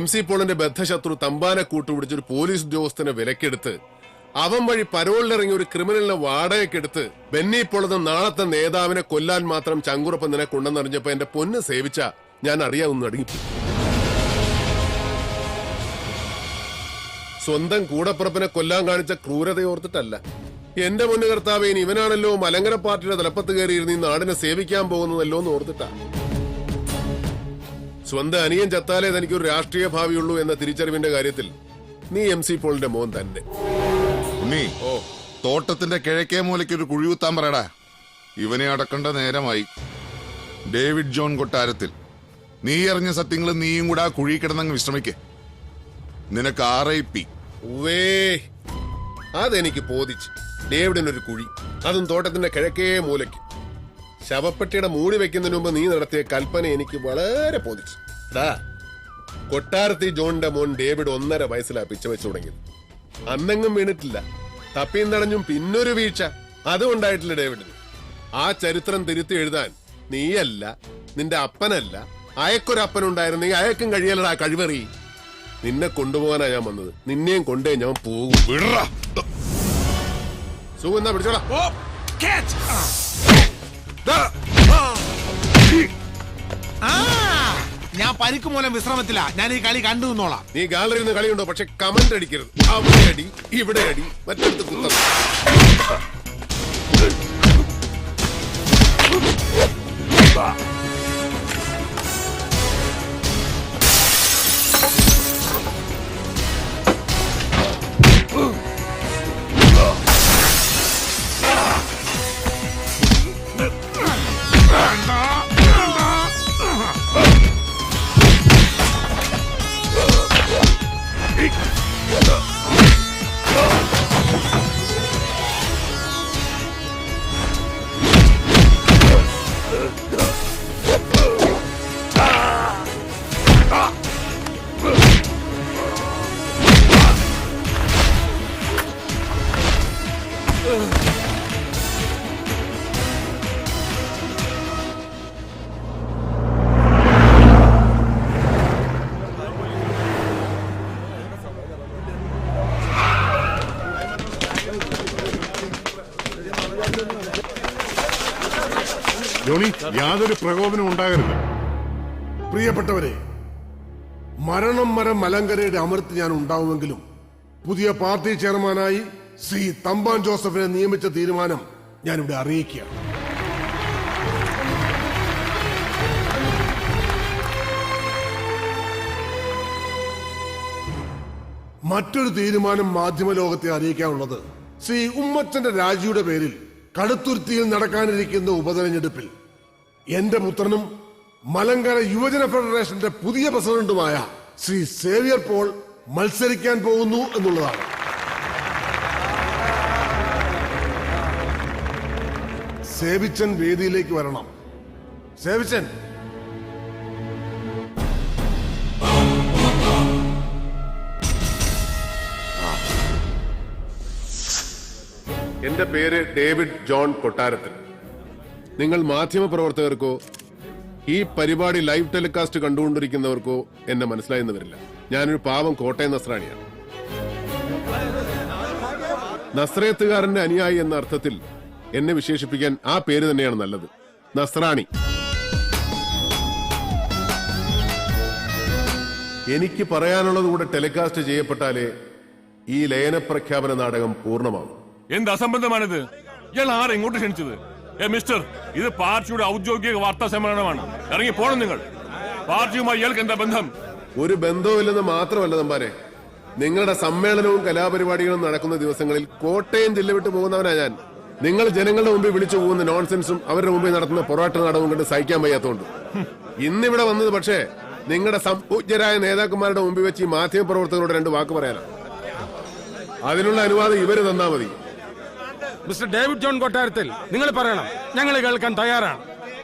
MC പോളിന്റെ ബദ്ധശത്രു തമ്പാനെ കൂട്ടുപിടിച്ചൊരു പോലീസ് ഉദ്യോഗസ്ഥനെ വിലക്കെടുത്ത് അവൻ വഴി പരോളിലിറങ്ങി ഒരു ക്രിമിനലിനെ വാടകയ്ക്കെടുത്ത് ബെന്നി പോളെന്ന നാളത്തെ നേതാവിനെ കൊല്ലാൻ മാത്രം ചങ്കുറപ്പം നിന്നെ കൊണ്ടെന്നറിഞ്ഞപ്പോ എന്റെ പൊന്ന് സേവിച്ച ഞാൻ അറിയാവുന്ന അടങ്ങി. സ്വന്തം കൂടപ്പുറപ്പിനെ കൊല്ലാൻ കാണിച്ച ക്രൂരതയോർത്തിട്ടല്ല. എന്റെ മുന്നു കർത്താവേൻ ഇവനാണല്ലോ മലങ്കര പാർട്ടിയുടെ തലപ്പത്ത് കയറിയിരുന്ന് ഈ നാടിനെ സേവിക്കാൻ പോകുന്നതല്ലോ എന്ന് ഓർത്തിട്ടാ. സ്വന്തം അനിയൻ ചത്താലേ തനിക്കൊരു രാഷ്ട്രീയ ഭാവിയുള്ളൂ എന്ന തിരിച്ചറിവിന്റെ കാര്യത്തിൽ നീ MC പോളിന്റെ മോൻ തന്നെ. ഉണ്ണി, തോട്ടത്തിന്റെ കിഴക്കേ മൂലയ്ക്ക് ഒരു കുഴികുത്താൻ പറയടാ. ഇവനെ അടക്കേണ്ട നേരമായി. ഡേവിഡ് ജോൺ കൊട്ടാരത്തിൽ, നീ അറിഞ്ഞ സത്യങ്ങൾ നീയും കൂടെ ആ കുഴി കിടന്നങ്ങ് വിശ്രമിക്കേ. നിനക്ക് RIP. അതെനിക്ക് ബോധിച്ചു. ഡേവിഡിനൊരു കുഴി, അതും തോട്ടത്തിന്റെ കിഴക്കേ മൂലയ്ക്ക്. ശവപ്പെട്ടിയുടെ മൂടി വെക്കുന്നതിന് മുമ്പ് നീ നടത്തിയ കൽപ്പന എനിക്ക് വളരെ ബോധിച്ചു. കൊട്ടാരത്തി ജോണിന്റെ മോൻ ഡേവിഡ് 1.5 വയസ്സിലാ പിച്ച വെച്ചു തുടങ്ങിയത്. അന്നെങ്ങും വീണിട്ടില്ല. തപ്പിയും തടഞ്ഞും പിന്നൊരു വീഴ്ച അതും ഉണ്ടായിട്ടില്ല ഡേവിഡിന്. ആ ചരിത്രം തിരുത്തി എഴുതാൻ നീയല്ല, നിന്റെ അപ്പനല്ല, അയക്കൊരപ്പനുണ്ടായിരുന്നെങ്കിൽ അയക്കും കഴിയലടാ കഴിവറി. നിന്നെ കൊണ്ടുപോകാനാ ഞാൻ വന്നത്. നിന്നെയും കൊണ്ടേ ഞാൻ പോകും. സുഖം പിടിച്ചോടാ. ഞാൻ പരിക്ക് മൂലം വിശ്രമത്തില. ഞാൻ ഈ കളി കണ്ടു നിന്നോളാം. നീ ഗാലറിയിൽ നിന്ന് കളിയുണ്ടോ? പക്ഷെ കമന്റ് അടിക്കരുത്. അവിടെ അടി, ഇവിടെ അടി, മറ്റടുത്ത് കുത്തം. ജോണി, യാതൊരു പ്രകോപനം ഉണ്ടാകരുത്. പ്രിയപ്പെട്ടവരെ, മരണം വരെ മലങ്കരയുടെ അമരത്ത് ഞാൻ ഉണ്ടാവുമെങ്കിലും പുതിയ പാർട്ടി ചെയർമാനായി ശ്രീ തമ്പാൻ ജോസഫിനെ നിയമിച്ച തീരുമാനം ഞാനിവിടെ അറിയിക്കുകയാണ്. മറ്റൊരു തീരുമാനം മാധ്യമലോകത്തെ അറിയിക്കാനുള്ളത്, ശ്രീ ഉമ്മച്ചന്റെ രാജിയുടെ പേരിൽ കടുത്തുരുത്തിയിൽ നടക്കാനിരിക്കുന്ന ഉപതെരഞ്ഞെടുപ്പിൽ എന്റെ പുത്രനും മലങ്കര യുവജന ഫെഡറേഷന്റെ പുതിയ പ്രസിഡന്റുമായ ശ്രീ സേവിയർ പോൾ മത്സരിക്കാൻ പോകുന്നു എന്നുള്ളതാണ്. സേവിച്ചൻ വേദിയിലേക്ക് വരണം. സേവിച്ചൻ. എന്റെ പേര് ഡേവിഡ് ജോൺ കൊട്ടാരത്തിൽ. നിങ്ങൾ മാധ്യമപ്രവർത്തകർക്കോ ഈ പരിപാടി ലൈവ് ടെലികാസ്റ്റ് കണ്ടുകൊണ്ടിരിക്കുന്നവർക്കോ എന്നെ മനസ്സിലായെന്ന് വരില്ല. ഞാനൊരു പാവം കോട്ടയം നസ്രാണിയാണ്. നസ്രയത്തുകാരന്റെ അനുയായി എന്ന അർത്ഥത്തിൽ എന്നെ വിശേഷിപ്പിക്കാൻ ആ പേര് തന്നെയാണ് നല്ലത്, നസ്രാണി. എനിക്ക് പറയാനുള്ളത് കൂടെ ടെലികാസ്റ്റ് ചെയ്യപ്പെട്ടാലേ ഈ ലയന പ്രഖ്യാപന നാടകം പൂർണ്ണമാകും. എന്ത് അസംബന്ധമാണിത്? ഇയാൾ ആരെ ഇങ്ങോട്ട് ക്ഷണിച്ചത്? മിസ്റ്റർ, ഇത് പാർട്ടിയുടെ ഔദ്യോഗിക വാർത്താ സമ്മേളനമാണ്. ഇറങ്ങി പോണം നിങ്ങൾ. പാർട്ടിയുമായി ഇയാൾക്ക് എന്താ ബന്ധം? ഒരു ബന്ധവുമില്ലെന്ന് മാത്രമല്ല തമ്പാനെ, നിങ്ങളുടെ സമ്മേളനവും കലാപരിപാടികളും നടക്കുന്ന ദിവസങ്ങളിൽ കോട്ടയം ജില്ല വിട്ടു പോകുന്നവനാ ഞാൻ. നിങ്ങൾ ജനങ്ങളുടെ മുമ്പിൽ വിളിച്ചു പോകുന്ന നോൺസെൻസും അവരുടെ മുമ്പിൽ നടത്തുന്ന പൊറാട്ട നാടകവും കണ്ട് സഹിക്കാൻ വയ്യാത്തോണ്ട് ഇന്നിവിടെ വന്നത്. പക്ഷേ നിങ്ങളുടെ സംപൂജ്യരായ നേതാക്കന്മാരുടെ മുമ്പിൽ വെച്ച് ഈ മാധ്യമപ്രവർത്തകരോട് 2 വാക്ക് പറയാനാണ്. അതിനുള്ള അനുവാദം ഇവര് തന്നാ മതി. മിസ്റ്റർ ഡേവിഡ് ജോൺ കൊട്ടാരത്തിൽ, നിങ്ങൾ പറയണം, ഞങ്ങൾ കേൾക്കാൻ തയ്യാറാണ്.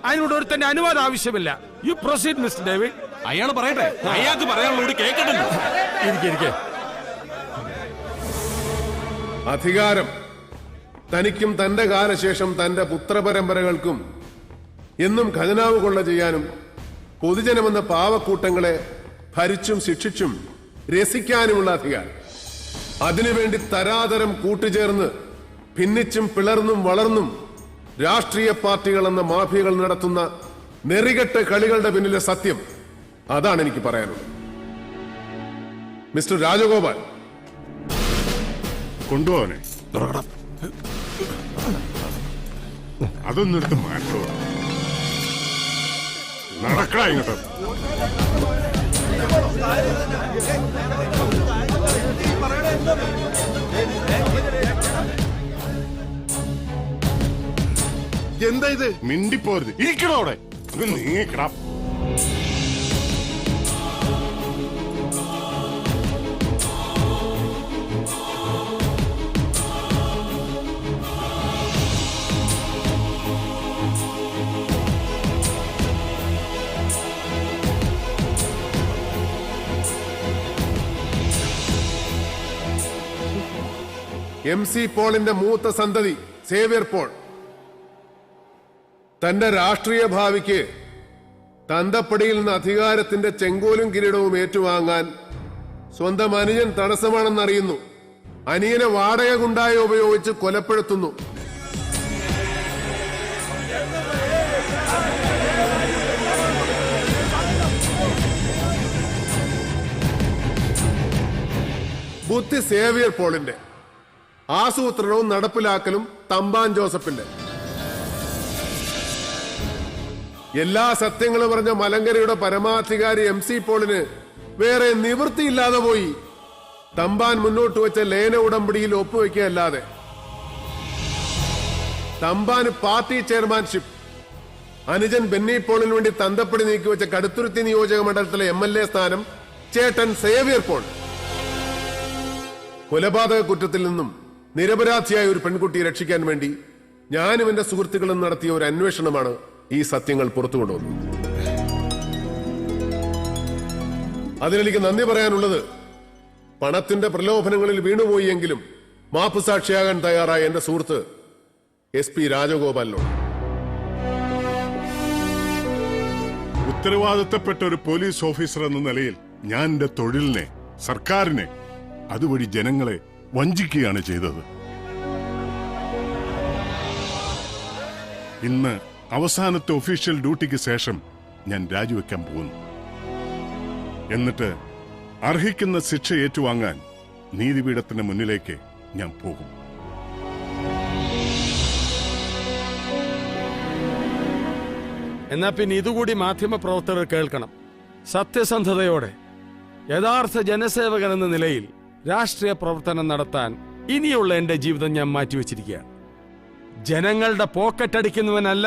അതിനോട് ഒരുത്തന്റെ അനുവാദം ആവശ്യമില്ല. You proceed mister David. അയാൾ പറയട്ടെ, അയാൾക്ക് പറയാനുള്ള കേൾക്കണ്ടല്ലോ. അധികാരം തനിക്കും തന്റെ കാലശേഷം തന്റെ പുത്രപരമ്പരകൾക്കും എന്നും ഖജനാവ് കൊള്ള ചെയ്യാനും പൊതുജനമെന്ന പാവക്കൂട്ടങ്ങളെ ഭരിച്ചും ശിക്ഷിച്ചും രസിക്കാനുമുള്ള അധികാരം. അതിനുവേണ്ടി തരാതരം കൂട്ടുചേർന്ന് ഭിന്നിച്ചും പിളർന്നും വളർന്നും രാഷ്ട്രീയ പാർട്ടികൾ എന്ന മാഫിയകൾ നടത്തുന്ന നെറികെട്ട കളികളുടെ പിന്നിലെ സത്യം, അതാണ് എനിക്ക് പറയാനുള്ളത്. മിസ്റ്റർ രാജഗോപാൽ, കൊണ്ടുപോവനെ അതൊന്നെടുത്ത് മാറ്റോ. നടക്കടാ ഇങ്ങോട്ട്. എന്താ ഇത്? മിണ്ടിപ്പോരുത്, ഇരിക്കണോ അവിടെ. നീങ്ങിക്കടാ. MC പോളിന്റെ മൂത്ത സന്തതി സേവ്യർ പോൾ തന്റെ രാഷ്ട്രീയ ഭാവിക്ക് തന്തപ്പടിയിൽ നിന്ന് അധികാരത്തിന്റെ ചെങ്കോലും കിരീടവും ഏറ്റുവാങ്ങാൻ സ്വന്തം അനുജൻ തടസ്സമാണെന്നറിയുന്നു. അനിയനെ വാടക ഗുണ്ടായി ഉപയോഗിച്ച് കൊലപ്പെടുത്തുന്നു. ബുദ്ധി സേവ്യർ പോളിന്റെ, ആസൂത്രണവും നടപ്പിലാക്കലും തമ്പാൻ ജോസഫിന്റെ. എല്ലാ സത്യങ്ങളും പറഞ്ഞ മലങ്കരയുടെ പരമാധികാരി MC പോളിന് വേറെ നിവൃത്തിയില്ലാതെ പോയി തമ്പാൻ മുന്നോട്ട് വെച്ച ലയന ഉടമ്പടിയിൽ ഒപ്പുവെക്കുകയല്ലാതെ. തമ്പാന് പാർട്ടി ചെയർമാൻഷിപ്പ്, അനുജൻ ബെന്നി പോളിന് വേണ്ടി തന്തപ്പടി നീക്കിവെച്ച കടുത്തുരുത്തി നിയോജക മണ്ഡലത്തിലെ MLA സ്ഥാനം ചേട്ടൻ സേവ്യർ പോൾ. കൊലപാതക കുറ്റത്തിൽ നിന്നും നിരപരാധിയായ ഒരു പെൺകുട്ടിയെ രക്ഷിക്കാൻ വേണ്ടി ഞാനും എന്റെ സുഹൃത്തുക്കളും നടത്തിയ ഒരു അന്വേഷണമാണ് ഈ സത്യങ്ങൾ പുറത്തു കൊണ്ടുവന്നത്. അതിനെനിക്ക് നന്ദി പറയാനുള്ളത് പണത്തിന്റെ പ്രലോഭനങ്ങളിൽ വീണുപോയി എങ്കിലും മാപ്പുസാക്ഷിയാകാൻ തയ്യാറായ എന്റെ സുഹൃത്ത് SP രാജഗോപാലിനോട്. ഉത്തരവാദിത്തപ്പെട്ട ഒരു പോലീസ് ഓഫീസർ എന്ന നിലയിൽ ഞാൻ എന്റെ തൊഴിലിനെ, സർക്കാരിനെ, അതുവഴി ജനങ്ങളെ വഞ്ചിക്കുകയാണ് ചെയ്തത്. ഇന്ന് അവസാനത്തെ ഒഫീഷ്യൽ ഡ്യൂട്ടിക്ക് ശേഷം ഞാൻ രാജിവെക്കാൻ പോകുന്നു. എന്നിട്ട് അർഹിക്കുന്ന ശിക്ഷ ഏറ്റുവാങ്ങാൻ നീതിപീഠത്തിന്റെ മുന്നിലേക്ക് ഞാൻ പോകും. എന്നാ പിന്നെ ഇതുകൂടി മാധ്യമപ്രവർത്തകർ കേൾക്കണം. സത്യസന്ധതയോടെ യഥാർത്ഥ ജനസേവകൻ എന്ന നിലയിൽ രാഷ്ട്രീയ പ്രവർത്തനം നടത്താൻ ഇനിയുള്ള എന്റെ ജീവിതം ഞാൻ മാറ്റിവെച്ചിരിക്കുകയാണ്. ജനങ്ങളുടെ പോക്കറ്റ് അടിക്കുന്നവനല്ല,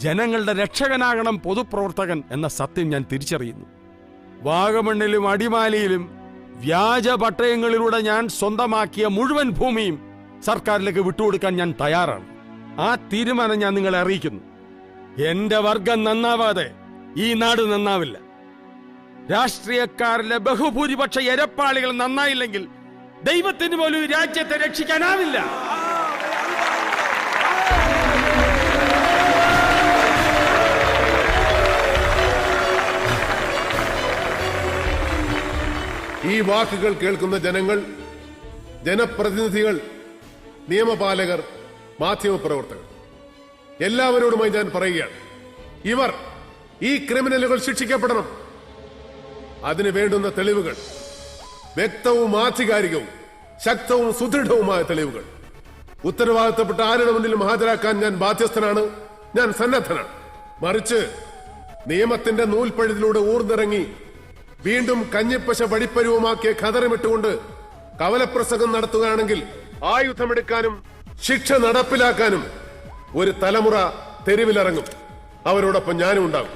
ജനങ്ങളുടെ രക്ഷകനാകണം പൊതുപ്രവർത്തകൻ എന്ന സത്യം ഞാൻ തിരിച്ചറിയുന്നു. വാഗമണ്ണിലും അടിമാലിയിലും വ്യാജ പട്ടയങ്ങളിലൂടെ ഞാൻ സ്വന്തമാക്കിയ മുഴുവൻ ഭൂമിയും സർക്കാരിലേക്ക് വിട്ടുകൊടുക്കാൻ ഞാൻ തയ്യാറാണ്. ആ തീരുമാനം ഞാൻ നിങ്ങളെ അറിയിക്കുന്നു. എന്റെ വർഗം നന്നാവാതെ ഈ നാട് നന്നാവില്ല. രാഷ്ട്രീയക്കാരിലെ ബഹുഭൂരിപക്ഷ എരപ്പാളികൾ നന്നായില്ലെങ്കിൽ ദൈവത്തിന് പോലും ഈ രാജ്യത്തെ രക്ഷിക്കാനാവില്ല. ഈ വാക്കുകൾ കേൾക്കുന്ന ജനങ്ങൾ, ജനപ്രതിനിധികൾ, നിയമപാലകർ, മാധ്യമപ്രവർത്തകർ എല്ലാവരോടുമായി ഞാൻ പറയുകയാണ്, ഇവർ ഈ ക്രിമിനലുകൾ ശിക്ഷിക്കപ്പെടണം. അതിന് വേണ്ടുന്ന തെളിവുകൾ, വ്യക്തവും ആധികാരികവും ശക്തവും സുദൃഢവുമായ തെളിവുകൾ ഉത്തരവാദിത്തപ്പെട്ട ആരുടെ മുന്നിലും ഹാജരാക്കാൻ ഞാൻ ബാധ്യസ്ഥനാണ്, ഞാൻ സന്നദ്ധനാണ്. മറിച്ച് നിയമത്തിന്റെ നൂൽപ്പഴുതിലൂടെ ഊർന്നിറങ്ങി വീണ്ടും കഞ്ഞിപ്പശ വടിപ്പരുവമാക്കിയ ഖദറുമിട്ടുകൊണ്ട് കവലപ്രസംഗം നടത്തുകയാണെങ്കിൽ ആയുധമെടുക്കാനും ശിക്ഷ നടപ്പിലാക്കാനും ഒരു തലമുറ തെരുവിലിറങ്ങും. അവരോടൊപ്പം ഞാനും ഉണ്ടാകും.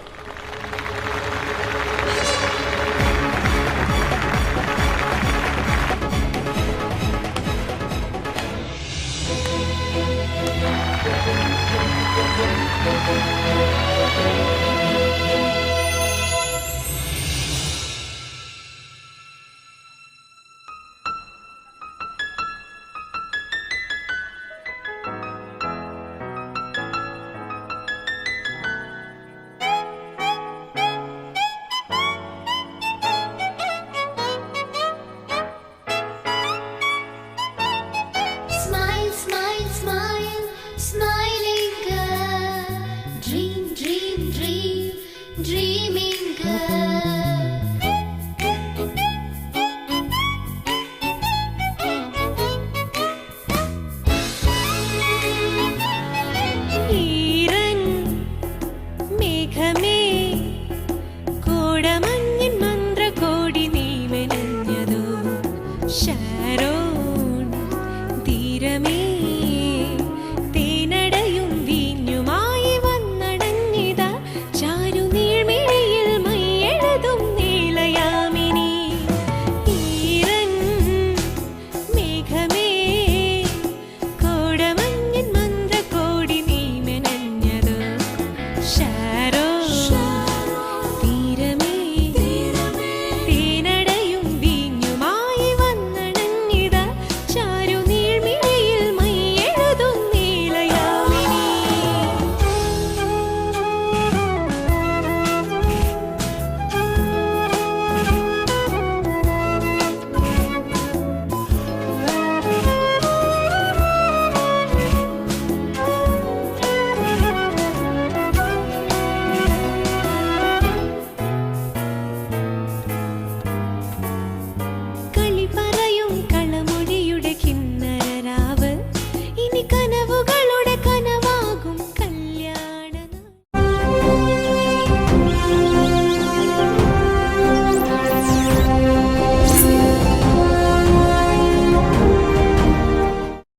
Dreaming girl.